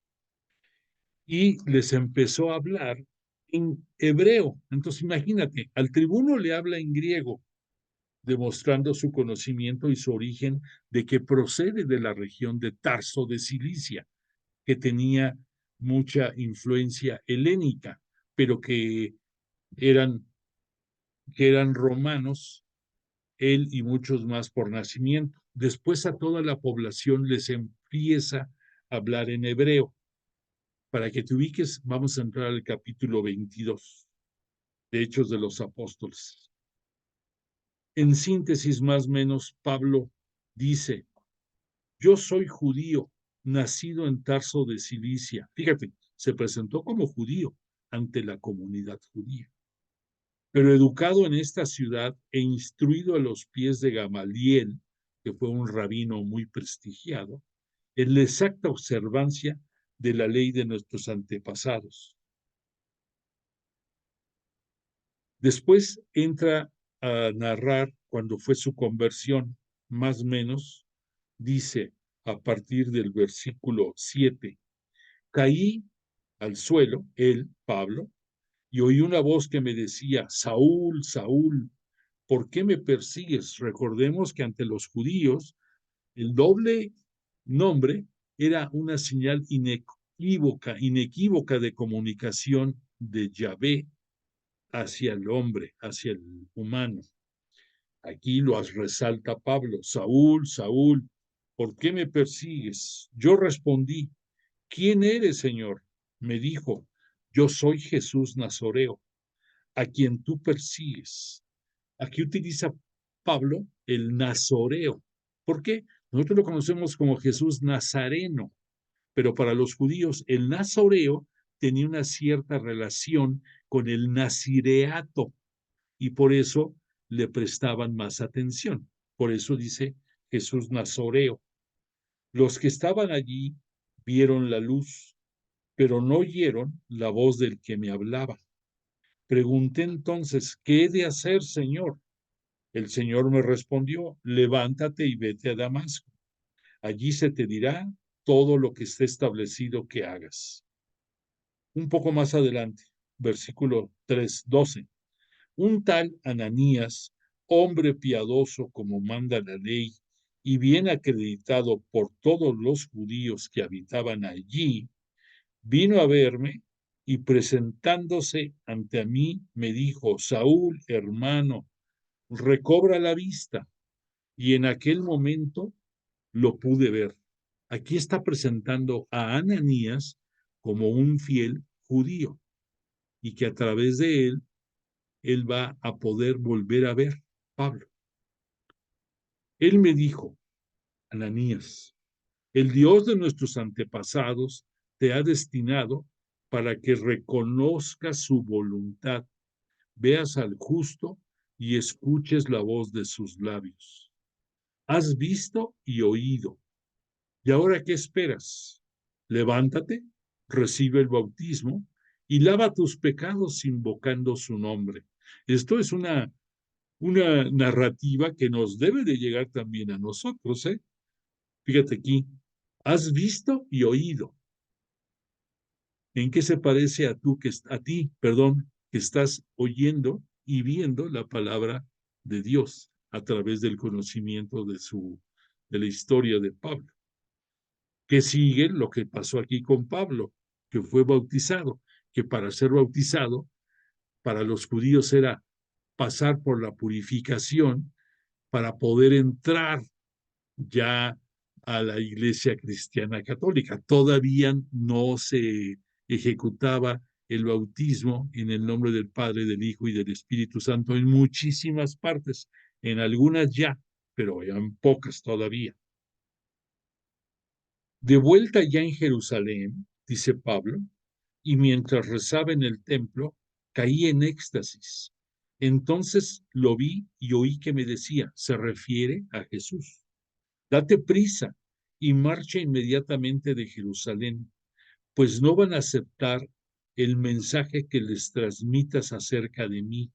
Y les empezó a hablar en hebreo. Entonces imagínate, al tribuno le habla en griego, demostrando su conocimiento y su origen de que procede de la región de Tarso de Cilicia, que tenía mucha influencia helénica, pero eran, que eran romanos, él y muchos más por nacimiento. Después a toda la población les empieza a hablar en hebreo. Para que te ubiques, vamos a entrar al capítulo 22 de Hechos de los Apóstoles. En síntesis, más o menos, Pablo dice, yo soy judío, nacido en Tarso de Cilicia. Fíjate, se presentó como judío ante la comunidad judía, pero educado en esta ciudad e instruido a los pies de Gamaliel, que fue un rabino muy prestigiado, en la exacta observancia de la ley de nuestros antepasados. Después entra a narrar cuando fue su conversión, más o menos, dice a partir del versículo 7, caí al suelo, él, Pablo, y oí una voz que me decía, Saúl, Saúl, ¿por qué me persigues? Recordemos que ante los judíos el doble nombre era una señal inequívoca de comunicación de Yahvé hacia el hombre, hacia el humano. Aquí lo resalta Pablo, Saúl, Saúl, ¿por qué me persigues? Yo respondí, ¿quién eres, Señor? Me dijo, yo soy Jesús Nazoreo, a quien tú persigues. Aquí utiliza Pablo el Nazoreo. ¿Por qué? Nosotros lo conocemos como Jesús Nazareno, pero para los judíos el Nazoreo tenía una cierta relación con el nazireato y por eso le prestaban más atención. Por eso dice Jesús Nazoreo. Los que estaban allí vieron la luz, pero no oyeron la voz del que me hablaba. Pregunté entonces, ¿qué he de hacer, Señor? El Señor me respondió, levántate y vete a Damasco. Allí se te dirá todo lo que esté establecido que hagas. Un poco más adelante, versículo 3:12. Un tal Ananías, hombre piadoso como manda la ley y bien acreditado por todos los judíos que habitaban allí, vino a verme y presentándose ante mí me dijo, Saúl, hermano, recobra la vista. Y en aquel momento lo pude ver. Aquí está presentando a Ananías como un fiel judío y que a través de él va a poder volver a ver Pablo. Él me dijo, Ananías, el Dios de nuestros antepasados te ha destinado para que reconozcas su voluntad, veas al justo y escuches la voz de sus labios. has visto y oído. ¿Y ahora qué esperas? Levántate, recibe el bautismo y lava tus pecados invocando su nombre. Esto es una narrativa que nos debe de llegar también a nosotros, ¿eh? Fíjate aquí, has visto y oído. ¿En qué se parece a ti, perdón, que estás oyendo y viendo la palabra de Dios a través del conocimiento de la historia de Pablo? Que sigue lo que pasó aquí con Pablo, que fue bautizado, que para ser bautizado, para los judíos era pasar por la purificación para poder entrar ya a la Iglesia Cristiana Católica. Todavía no se ejecutaba el bautismo en el nombre del Padre, del Hijo y del Espíritu Santo en muchísimas partes, en algunas ya, pero en pocas todavía. De vuelta ya en Jerusalén, dice Pablo, y mientras rezaba en el templo, caí en éxtasis. Entonces lo vi y oí que me decía, se refiere a Jesús. Date prisa y marcha inmediatamente de Jerusalén, pues no van a aceptar el mensaje que les transmitas acerca de mí.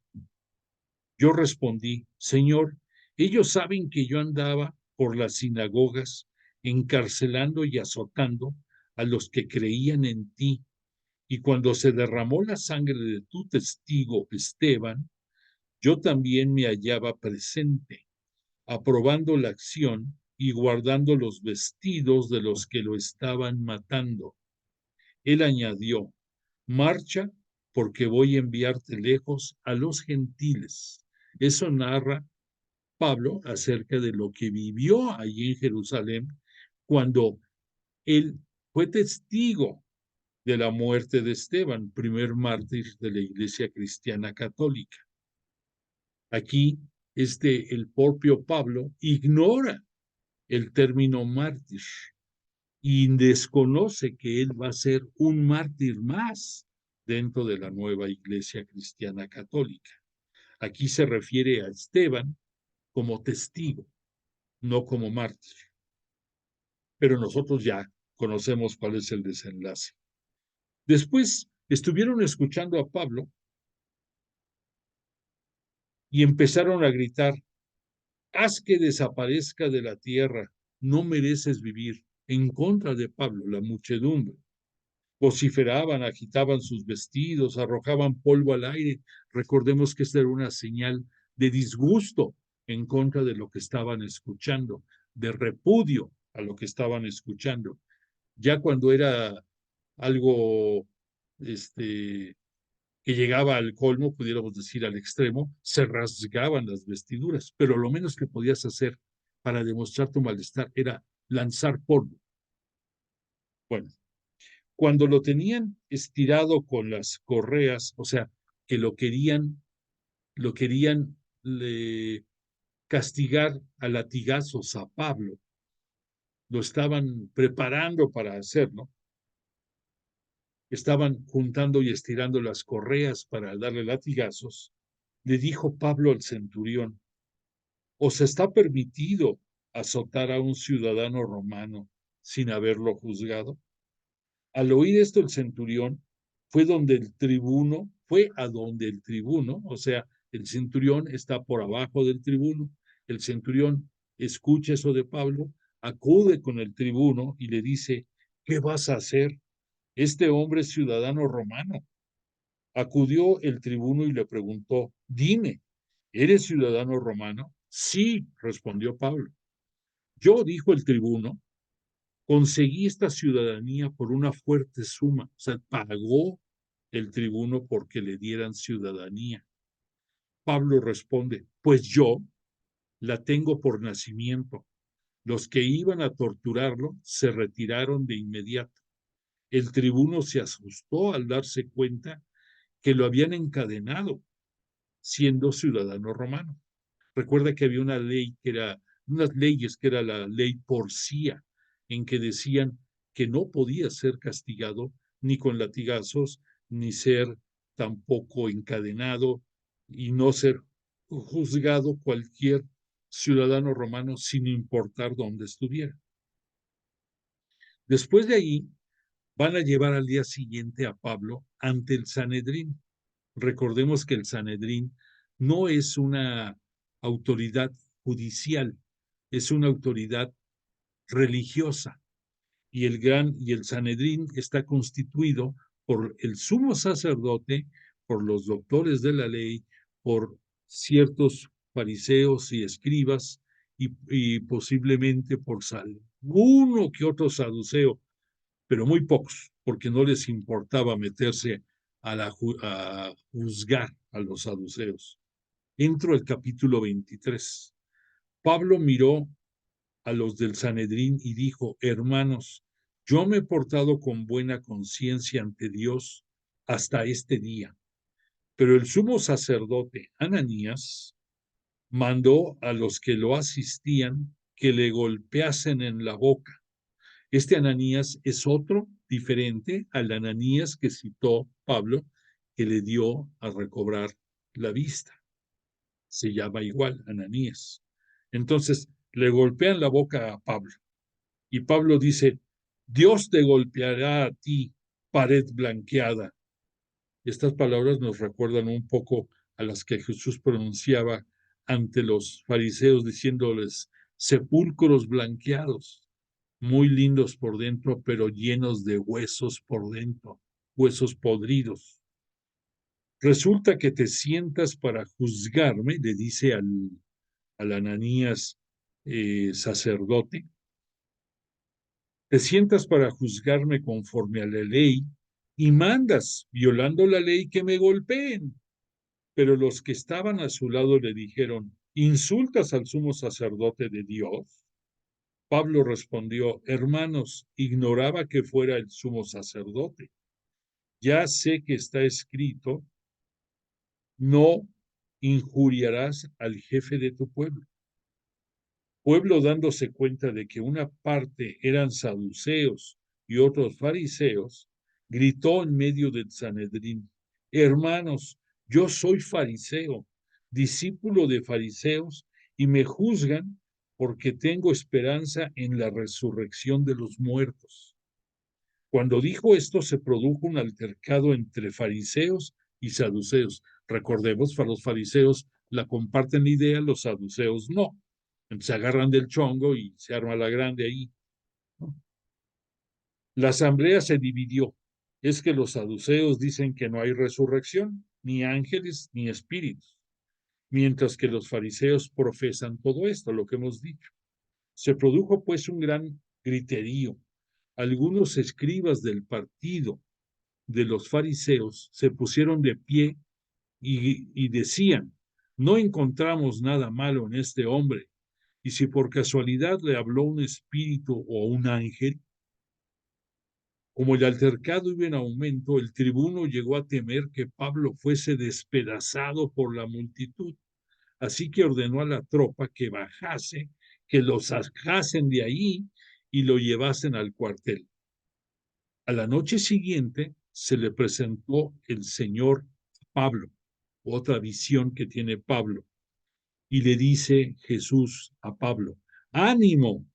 Yo respondí, Señor, ellos saben que yo andaba por las sinagogas encarcelando y azotando a los que creían en ti. Y cuando se derramó la sangre de tu testigo Esteban, yo también me hallaba presente, aprobando la acción y guardando los vestidos de los que lo estaban matando. Él añadió, marcha porque voy a enviarte lejos a los gentiles. Eso narra Pablo acerca de lo que vivió allí en Jerusalén cuando él fue testigo de la muerte de Esteban, primer mártir de la Iglesia Cristiana Católica. Aquí, el propio Pablo ignora el término mártir y desconoce que él va a ser un mártir más dentro de la nueva Iglesia Cristiana Católica. Aquí se refiere a Esteban como testigo, no como mártir. Pero nosotros ya conocemos cuál es el desenlace. Después estuvieron escuchando a Pablo y empezaron a gritar, haz que desaparezca de la tierra, no mereces vivir, en contra de Pablo, la muchedumbre. Vociferaban, agitaban sus vestidos, arrojaban polvo al aire. Recordemos que esta era una señal de disgusto en contra de lo que estaban escuchando, de repudio a lo que estaban escuchando. Ya cuando era algo que llegaba al colmo, pudiéramos decir al extremo, se rasgaban las vestiduras, pero lo menos que podías hacer para demostrar tu malestar era lanzar polvo. Bueno, cuando lo tenían estirado con las correas, o sea, que lo querían castigar a latigazos a Pablo, lo estaban preparando para hacerlo, estaban juntando y estirando las correas para darle latigazos, le dijo Pablo al centurión, ¿os está permitido azotar a un ciudadano romano sin haberlo juzgado? Al oír esto el centurión fue a donde el tribuno, o sea, el centurión está por abajo del tribuno, el centurión escucha eso de Pablo, acude con el tribuno y le dice, ¿qué vas a hacer? Este hombre es ciudadano romano. Acudió el tribuno y le preguntó, dime, ¿eres ciudadano romano? Sí, respondió Pablo. Yo, dijo el tribuno, conseguí esta ciudadanía por una fuerte suma, o sea, pagó el tribuno porque le dieran ciudadanía. Pablo responde, pues yo la tengo por nacimiento. Los que iban a torturarlo se retiraron de inmediato. El tribuno se asustó al darse cuenta que lo habían encadenado siendo ciudadano romano. Recuerda que había unas leyes que era la ley porcía, en que decían que no podía ser castigado ni con latigazos, ni ser tampoco encadenado y no ser juzgado cualquier ciudadano romano sin importar dónde estuviera. Después de ahí, van a llevar al día siguiente a Pablo ante el Sanedrín. Recordemos que el Sanedrín no es una autoridad judicial, es una autoridad religiosa. Y el Sanedrín está constituido por el sumo sacerdote, por los doctores de la ley, por ciertos fariseos y escribas y posiblemente por uno que otro saduceo, pero muy pocos, porque no les importaba meterse a juzgar a los saduceos. Entro al capítulo 23. Pablo miró a los del Sanedrín y dijo: hermanos, yo me he portado con buena conciencia ante Dios hasta este día. Pero el sumo sacerdote Ananías mandó a los que lo asistían que le golpeasen en la boca. Este Ananías es otro diferente al Ananías que citó Pablo, que le dio a recobrar la vista. Se llama igual Ananías. Entonces le golpean la boca a Pablo. Y Pablo dice: Dios te golpeará a ti, pared blanqueada. Estas palabras nos recuerdan un poco a las que Jesús pronunciaba ante los fariseos, diciéndoles: sepulcros blanqueados, muy lindos por dentro, pero llenos de huesos por dentro, huesos podridos. Resulta que te sientas para juzgarme, le dice al Ananías sacerdote, te sientas para juzgarme conforme a la ley y mandas, violando la ley, que me golpeen. Pero los que estaban a su lado le dijeron: ¿insultas al sumo sacerdote de Dios? Pablo respondió: hermanos, ignoraba que fuera el sumo sacerdote. Ya sé que está escrito: no injuriarás al jefe de tu pueblo. Pueblo, dándose cuenta de que una parte eran saduceos y otros fariseos, gritó en medio del Sanedrín: hermanos, yo soy fariseo, discípulo de fariseos, y me juzgan porque tengo esperanza en la resurrección de los muertos. Cuando dijo esto, se produjo un altercado entre fariseos y saduceos. Recordemos, para los fariseos la comparten la idea, los saduceos no. Se agarran del chongo y se arma la grande ahí, ¿no? La asamblea se dividió. Es que los saduceos dicen que no hay resurrección, ni ángeles, ni espíritus, mientras que los fariseos profesan todo esto, lo que hemos dicho. Se produjo pues un gran griterío. Algunos escribas del partido de los fariseos se pusieron de pie y decían: no encontramos nada malo en este hombre, y si por casualidad le habló un espíritu o un ángel. Como el altercado iba en aumento, el tribuno llegó a temer que Pablo fuese despedazado por la multitud, así que ordenó a la tropa que bajase, que lo sacasen de ahí y lo llevasen al cuartel. A la noche siguiente se le presentó el Señor a Pablo, otra visión que tiene Pablo, y le dice Jesús a Pablo: ánimo,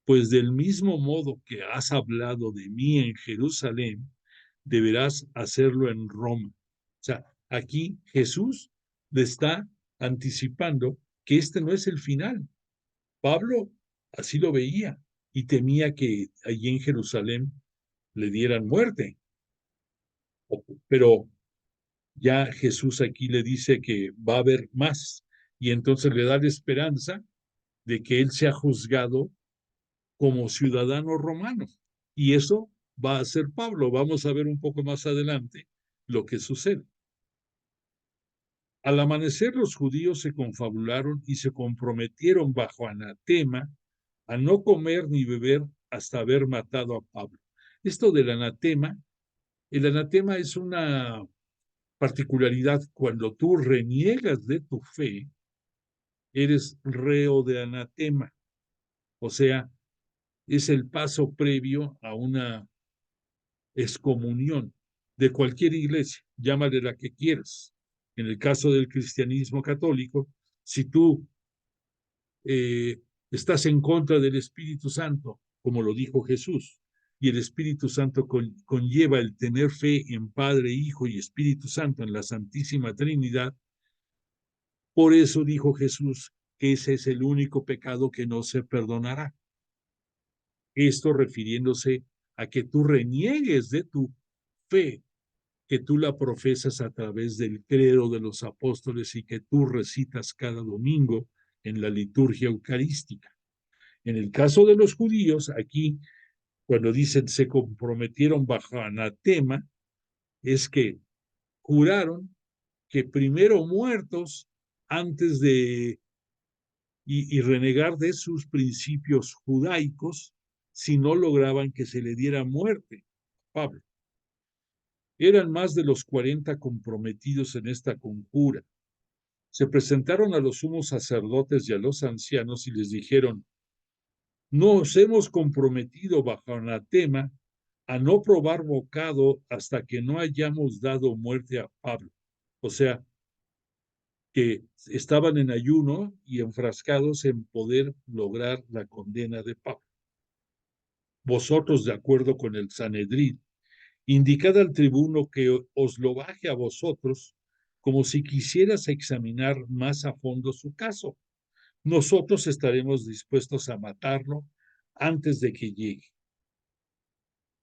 pues del mismo modo que has hablado de mí en Jerusalén, deberás hacerlo en Roma. O sea, aquí Jesús le está anticipando que este no es el final. Pablo así lo veía y temía que allí en Jerusalén le dieran muerte. Pero ya Jesús aquí le dice que va a haber más, y entonces le da la esperanza de que él sea juzgado como ciudadano romano. Y eso va a ser Pablo. Vamos a ver un poco más adelante lo que sucede. Al amanecer, los judíos se confabularon y se comprometieron bajo anatema a no comer ni beber hasta haber matado a Pablo. Esto del anatema, el anatema es una particularidad. Cuando tú reniegas de tu fe, eres reo de anatema. O sea, es el paso previo a una excomunión de cualquier iglesia, llámale la que quieras. En el caso del cristianismo católico, si tú estás en contra del Espíritu Santo, como lo dijo Jesús. Y el Espíritu Santo conlleva el tener fe en Padre, Hijo y Espíritu Santo, en la Santísima Trinidad. Por eso dijo Jesús que ese es el único pecado que no se perdonará. Esto refiriéndose a que tú reniegues de tu fe, que tú la profesas a través del credo de los apóstoles y que tú recitas cada domingo en la liturgia eucarística. En el caso de los judíos, aquí, cuando dicen se comprometieron bajo anatema, es que juraron que primero muertos antes de y renegar de sus principios judaicos si no lograban que se le diera muerte a Pablo. Eran más de los 40 comprometidos en esta conjura. Se presentaron a los sumos sacerdotes y a los ancianos y les dijeron: nos hemos comprometido bajo anatema a no probar bocado hasta que no hayamos dado muerte a Pablo. O sea, que estaban en ayuno y enfrascados en poder lograr la condena de Pablo. Vosotros, de acuerdo con el Sanedrín, indicad al tribuno que os lo baje a vosotros, como si quisieras examinar más a fondo su caso. Nosotros estaremos dispuestos a matarlo antes de que llegue.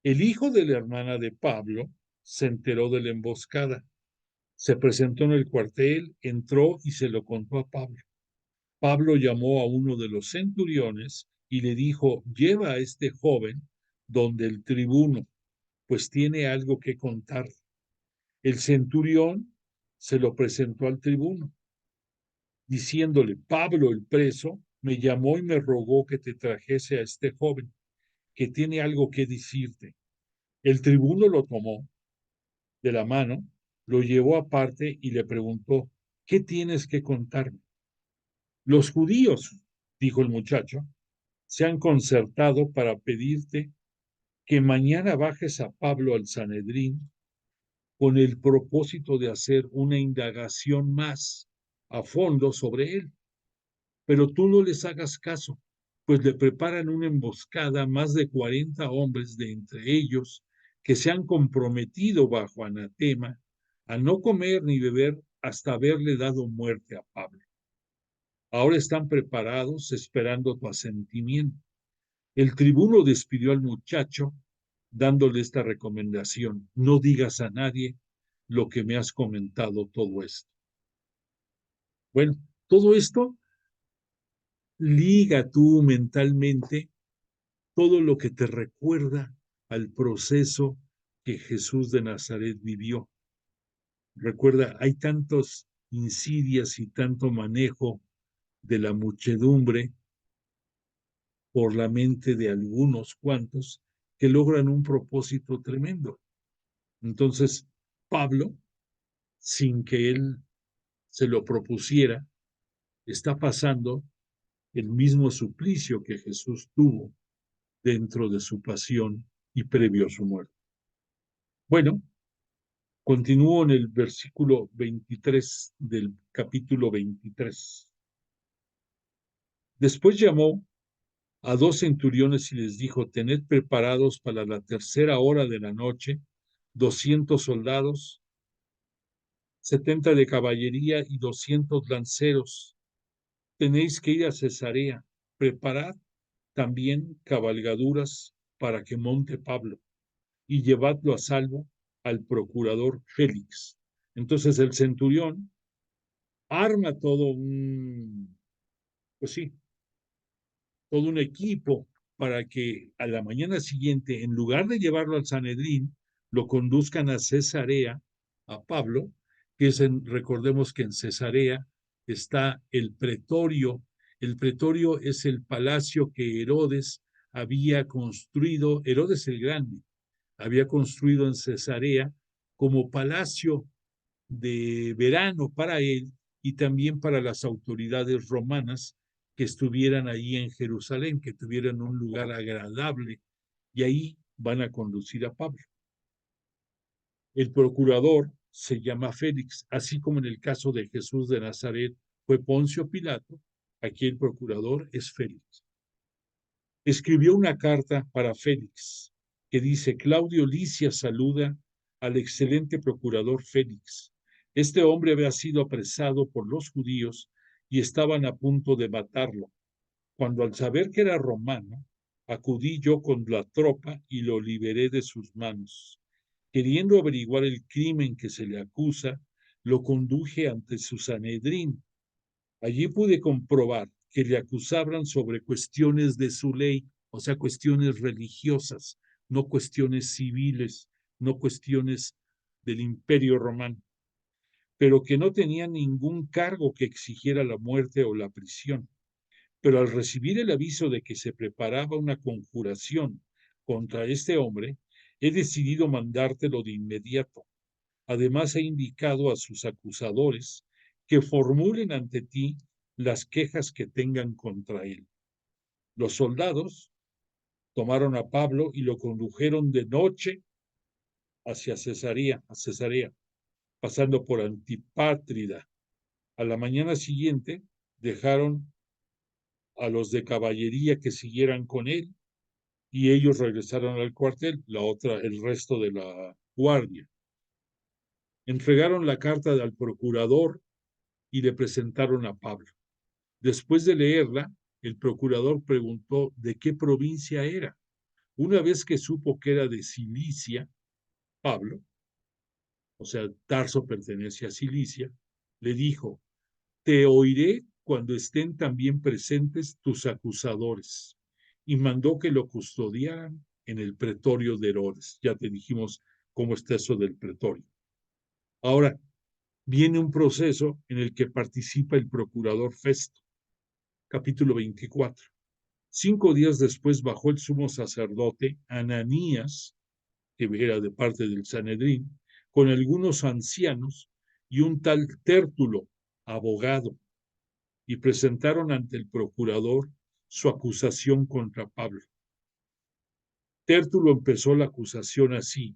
El hijo de la hermana de Pablo se enteró de la emboscada. Se presentó en el cuartel, entró y se lo contó a Pablo. Pablo llamó a uno de los centuriones y le dijo: lleva a este joven donde el tribuno, pues tiene algo que contar. El centurión se lo presentó al tribuno, diciéndole: Pablo, el preso, me llamó y me rogó que te trajese a este joven, que tiene algo que decirte. El tribuno lo tomó de la mano, lo llevó aparte y le preguntó: ¿qué tienes que contarme? Los judíos, dijo el muchacho, se han concertado para pedirte que mañana bajes a Pablo al Sanedrín con el propósito de hacer una indagación más a fondo sobre él. Pero tú no les hagas caso, pues le preparan una emboscada más de 40 hombres de entre ellos que se han comprometido bajo anatema a no comer ni beber hasta haberle dado muerte a Pablo. Ahora están preparados esperando tu asentimiento. El tribuno despidió al muchacho dándole esta recomendación: no digas a nadie lo que me has comentado todo esto. Bueno, todo esto liga tú mentalmente todo lo que te recuerda al proceso que Jesús de Nazaret vivió. Recuerda, hay tantas insidias y tanto manejo de la muchedumbre por la mente de algunos cuantos que logran un propósito tremendo. Entonces, Pablo, sin que él se lo propusiera, está pasando el mismo suplicio que Jesús tuvo dentro de su pasión y previo a su muerte. Bueno, continúo en el versículo 23 del capítulo 23. Después llamó a 2 centuriones y les dijo: tened preparados para la tercera hora de la noche 200 soldados, 70 de caballería y 200 lanceros. Tenéis que ir a Cesarea. Preparad también cabalgaduras para que monte Pablo y llevadlo a salvo al procurador Félix. Entonces el centurión arma pues sí, todo un equipo para que a la mañana siguiente, en lugar de llevarlo al Sanedrín, lo conduzcan a Cesarea, a Pablo, que es recordemos que en Cesarea está el pretorio. El pretorio es el palacio que Herodes había construido, Herodes el Grande, había construido en Cesarea como palacio de verano para él y también para las autoridades romanas que estuvieran ahí en Jerusalén, que tuvieran un lugar agradable, y ahí van a conducir a Pablo. El procurador se llama Félix, así como en el caso de Jesús de Nazaret fue Poncio Pilato, Aquí el procurador es Félix. Escribió una carta para Félix que dice: Claudio Lisias saluda al excelente procurador Félix. Este hombre había sido apresado por los judíos y estaban a punto de matarlo, cuando al saber que era romano, acudí yo con la tropa y lo liberé de sus manos. Queriendo averiguar el crimen que se le acusa, lo conduje ante su Sanedrín. Allí pude comprobar que le acusaban sobre cuestiones de su ley, o sea, cuestiones religiosas, no cuestiones civiles, no cuestiones del Imperio Romano, pero que no tenía ningún cargo que exigiera la muerte o la prisión. Pero al recibir el aviso de que se preparaba una conjuración contra este hombre, he decidido mandártelo de inmediato. Además, he indicado a sus acusadores que formulen ante ti las quejas que tengan contra él. Los soldados tomaron a Pablo y lo condujeron de noche hacia Cesarea, pasando por Antipátrida. A la mañana siguiente dejaron a los de caballería que siguieran con él y ellos regresaron al cuartel, el resto de la guardia. Entregaron la carta al procurador y le presentaron a Pablo. Después de leerla, el procurador preguntó de qué provincia era. Una vez que supo que era de Cilicia, Pablo, o sea, Tarso pertenece a Cilicia, le dijo: te oiré cuando estén también presentes tus acusadores. Y mandó que lo custodiaran en el pretorio de Herodes. Ya te dijimos cómo está eso del pretorio. Ahora, viene un proceso en el que participa el procurador Festo. Capítulo 24. 5 días después bajó el sumo sacerdote Ananías, que era de parte del Sanedrín, con algunos ancianos y un tal Tértulo, abogado, y presentaron ante el procurador su acusación contra Pablo. Tértulo empezó la acusación así: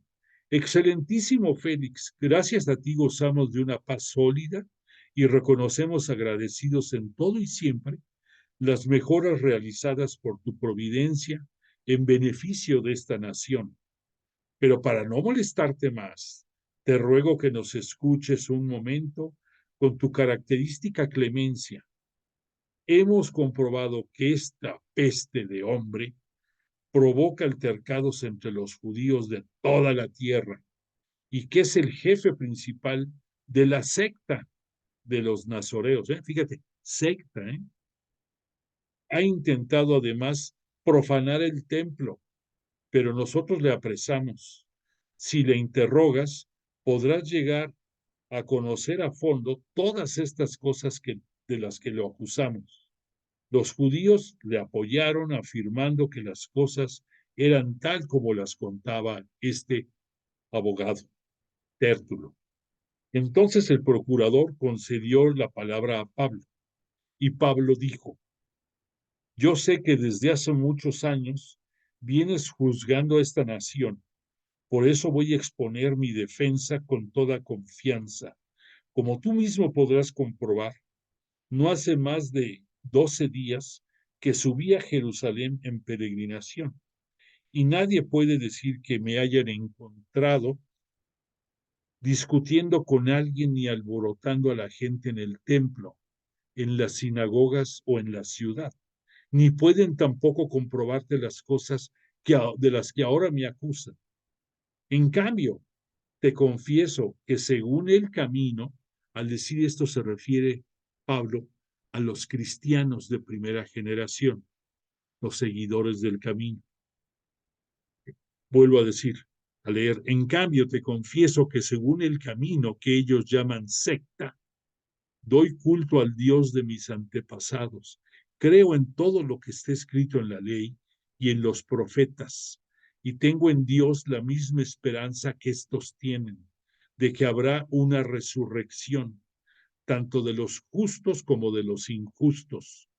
Excelentísimo Félix, gracias a ti gozamos de una paz sólida y reconocemos agradecidos en todo y siempre las mejoras realizadas por tu providencia en beneficio de esta nación. Pero para no molestarte más, te ruego que nos escuches un momento con tu característica clemencia. Hemos comprobado que esta peste de hombre provoca altercados entre los judíos de toda la tierra y que es el jefe principal de la secta de los nazoreos. Fíjate, secta, ha intentado además profanar el templo, pero nosotros le apresamos. Si le interrogas, podrás llegar a conocer a fondo todas estas cosas de las que lo acusamos. Los judíos le apoyaron afirmando que las cosas eran tal como las contaba este abogado, Tértulo. Entonces el procurador concedió la palabra a Pablo y Pablo dijo: yo sé que desde hace muchos años vienes juzgando a esta nación, por eso voy a exponer mi defensa con toda confianza. Como tú mismo podrás comprobar, no hace más de 12 días que subí a Jerusalén en peregrinación, y nadie puede decir que me hayan encontrado discutiendo con alguien ni alborotando a la gente en el templo, en las sinagogas o en la ciudad, ni pueden tampoco comprobarte las cosas de las que ahora me acusan. En cambio, te confieso que según el camino, al decir esto se refiere Pablo a los cristianos de primera generación, los seguidores del camino. Vuelvo a decir, a leer: en cambio te confieso que según el camino que ellos llaman secta, doy culto al Dios de mis antepasados, creo en todo lo que está escrito en la ley y en los profetas, y tengo en Dios la misma esperanza que estos tienen, de que habrá una resurrección, tanto de los justos como de los injustos.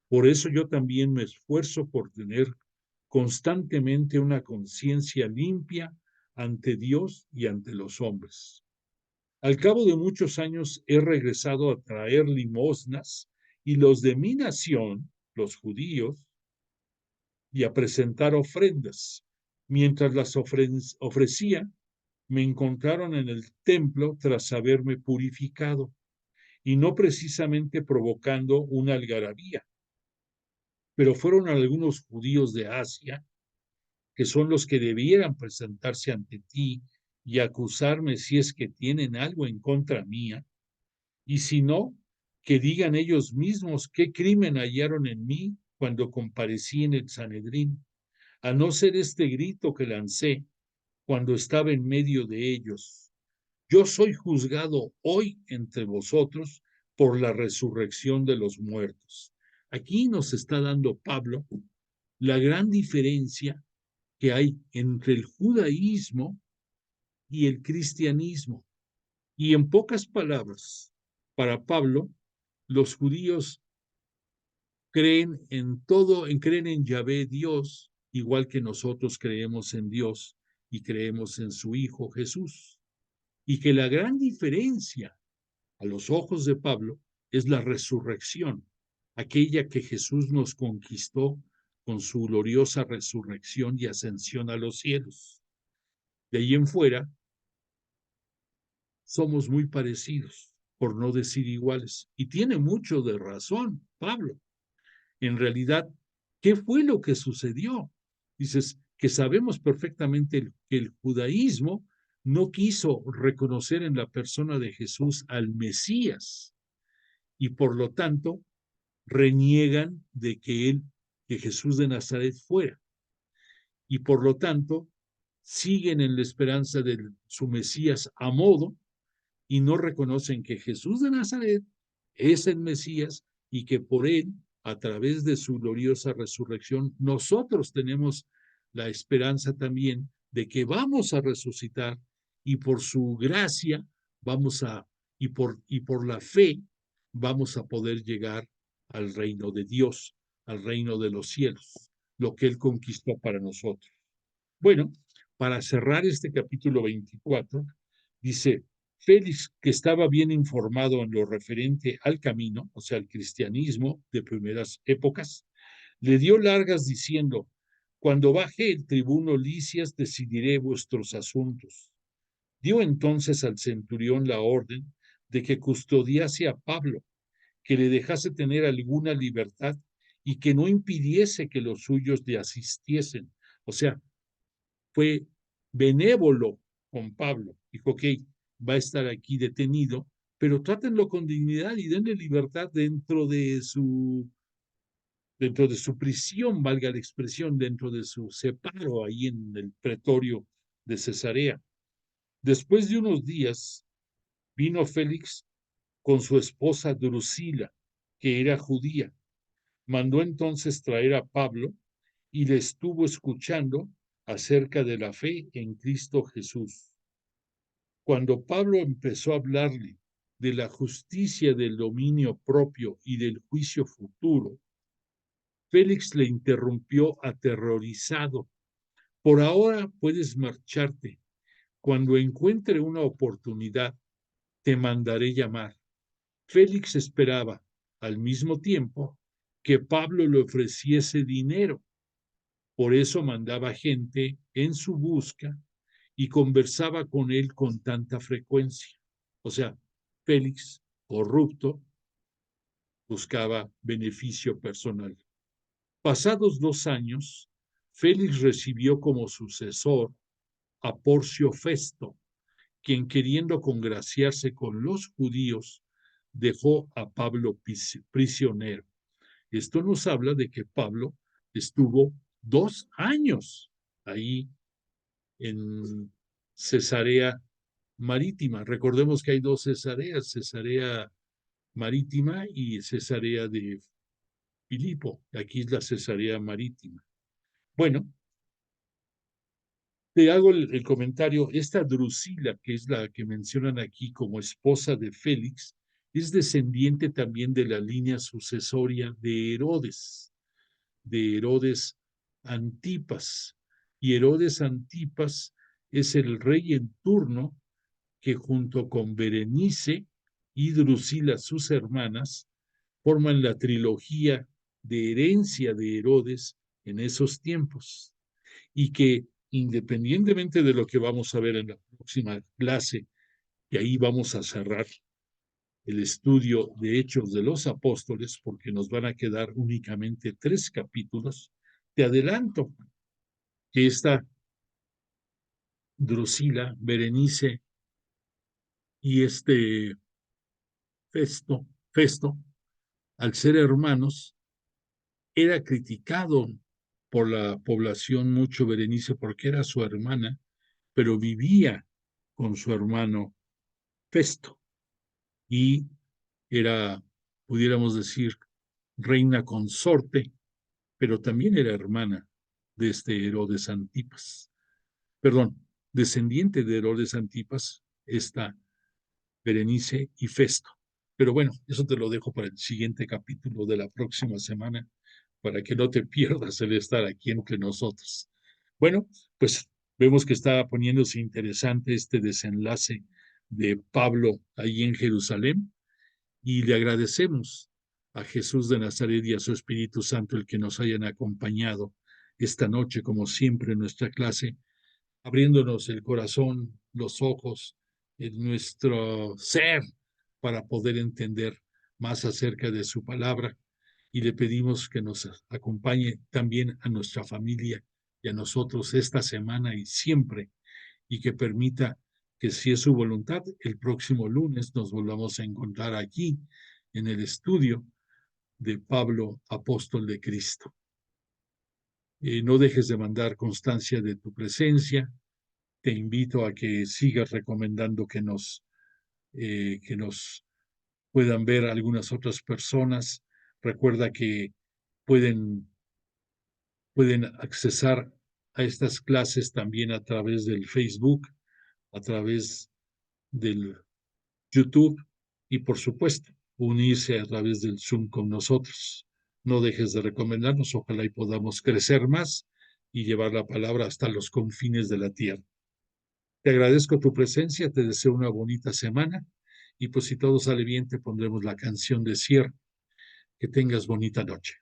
Por eso yo también me esfuerzo por tener constantemente una conciencia limpia ante Dios y ante los hombres. Al cabo de muchos años he regresado a traer limosnas y los de mi nación, los judíos, y a presentar ofrendas. Mientras las ofrecía, me encontraron en el templo tras haberme purificado, y no precisamente provocando una algarabía. Pero fueron algunos judíos de Asia, que son los que debieran presentarse ante ti y acusarme si es que tienen algo en contra mía, y si no, que digan ellos mismos qué crimen hallaron en mí cuando comparecí en el Sanedrín, a no ser este grito que lancé cuando estaba en medio de ellos: yo soy juzgado hoy entre vosotros por la resurrección de los muertos. Aquí nos está dando Pablo la gran diferencia que hay entre el judaísmo y el cristianismo. Y en pocas palabras, para Pablo, los judíos creen en todo, creen en Yahvé Dios, igual que nosotros creemos en Dios y creemos en su Hijo Jesús. Y que la gran diferencia a los ojos de Pablo es la resurrección, aquella que Jesús nos conquistó con su gloriosa resurrección y ascensión a los cielos. De ahí en fuera, somos muy parecidos, por no decir iguales. Y tiene mucho de razón Pablo. En realidad, ¿qué fue lo que sucedió? Dices que sabemos perfectamente que el judaísmo no quiso reconocer en la persona de Jesús al Mesías, y por lo tanto reniegan de que Jesús de Nazaret fuera, y por lo tanto siguen en la esperanza de su Mesías a modo, y no reconocen que Jesús de Nazaret es el Mesías y que por él, a través de su gloriosa resurrección, nosotros tenemos la esperanza también de que vamos a resucitar, y por su gracia vamos a, y por la fe, vamos a poder llegar al reino de Dios, al reino de los cielos, lo que él conquistó para nosotros. Bueno, para cerrar este capítulo 24, dice: Félix, que estaba bien informado en lo referente al camino, o sea, al cristianismo de primeras épocas, le dio largas diciendo: cuando baje el tribuno Licias, decidiré vuestros asuntos. Dio entonces al centurión la orden de que custodiase a Pablo, que le dejase tener alguna libertad y que no impidiese que los suyos le asistiesen. O sea, fue benévolo con Pablo. Dijo: ok, va a estar aquí detenido, pero trátenlo con dignidad y denle libertad dentro de su prisión, valga la expresión, dentro de su separo ahí en el pretorio de Cesarea. Después de unos días, vino Félix con su esposa Drusila, que era judía. Mandó entonces traer a Pablo y le estuvo escuchando acerca de la fe en Cristo Jesús. Cuando Pablo empezó a hablarle de la justicia del dominio propio y del juicio futuro, Félix le interrumpió aterrorizado: por ahora puedes marcharte. Cuando encuentre una oportunidad, te mandaré llamar. Félix esperaba, al mismo tiempo, que Pablo le ofreciese dinero. Por eso mandaba gente en su busca y conversaba con él con tanta frecuencia. O sea, Félix, corrupto, buscaba beneficio personal. Pasados 2 años, Félix recibió como sucesor a Porcio Festo, quien, queriendo congraciarse con los judíos, dejó a Pablo prisionero. Esto nos habla de que Pablo estuvo 2 años ahí en Cesarea Marítima. Recordemos que hay dos Cesareas: Cesarea Marítima y Cesarea de Filipo. Aquí es la Cesarea Marítima. Bueno, te hago el comentario: esta Drusila, que es la que mencionan aquí como esposa de Félix, es descendiente también de la línea sucesoria de Herodes Antipas. Y Herodes Antipas es el rey en turno que, junto con Berenice y Drusila, sus hermanas, forman la trilogía de herencia de Herodes en esos tiempos, y que independientemente de lo que vamos a ver en la próxima clase, y ahí vamos a cerrar el estudio de Hechos de los Apóstoles, porque nos van a quedar únicamente 3 capítulos, te adelanto que esta Drusila, Berenice y Festo, al ser hermanos, era criticado por la población mucho Berenice porque era su hermana, pero vivía con su hermano Festo y era, pudiéramos decir, reina consorte, pero también era hermana de este Herodes Antipas. Perdón, descendiente de Herodes Antipas, esta Berenice y Festo. Pero bueno, eso te lo dejo para el siguiente capítulo de la próxima semana, para que no te pierdas el estar aquí entre nosotros. Bueno, pues vemos que está poniéndose interesante este desenlace de Pablo ahí en Jerusalén, y le agradecemos a Jesús de Nazaret y a su Espíritu Santo el que nos hayan acompañado esta noche, como siempre en nuestra clase, abriéndonos el corazón, los ojos, en nuestro ser, para poder entender más acerca de su palabra. Y le pedimos que nos acompañe también a nuestra familia y a nosotros esta semana y siempre, y que permita que, si es su voluntad, el próximo lunes nos volvamos a encontrar aquí en el estudio de Pablo, apóstol de Cristo. No dejes de mandar constancia de tu presencia. Te invito a que sigas recomendando que nos puedan ver algunas otras personas. Recuerda que pueden accesar a estas clases también a través del Facebook, a través del YouTube y, por supuesto, unirse a través del Zoom con nosotros. No dejes de recomendarnos, ojalá y podamos crecer más y llevar la palabra hasta los confines de la tierra. Te agradezco tu presencia, te deseo una bonita semana y pues si todo sale bien te pondremos la canción de cierre. Que tengas bonita noche.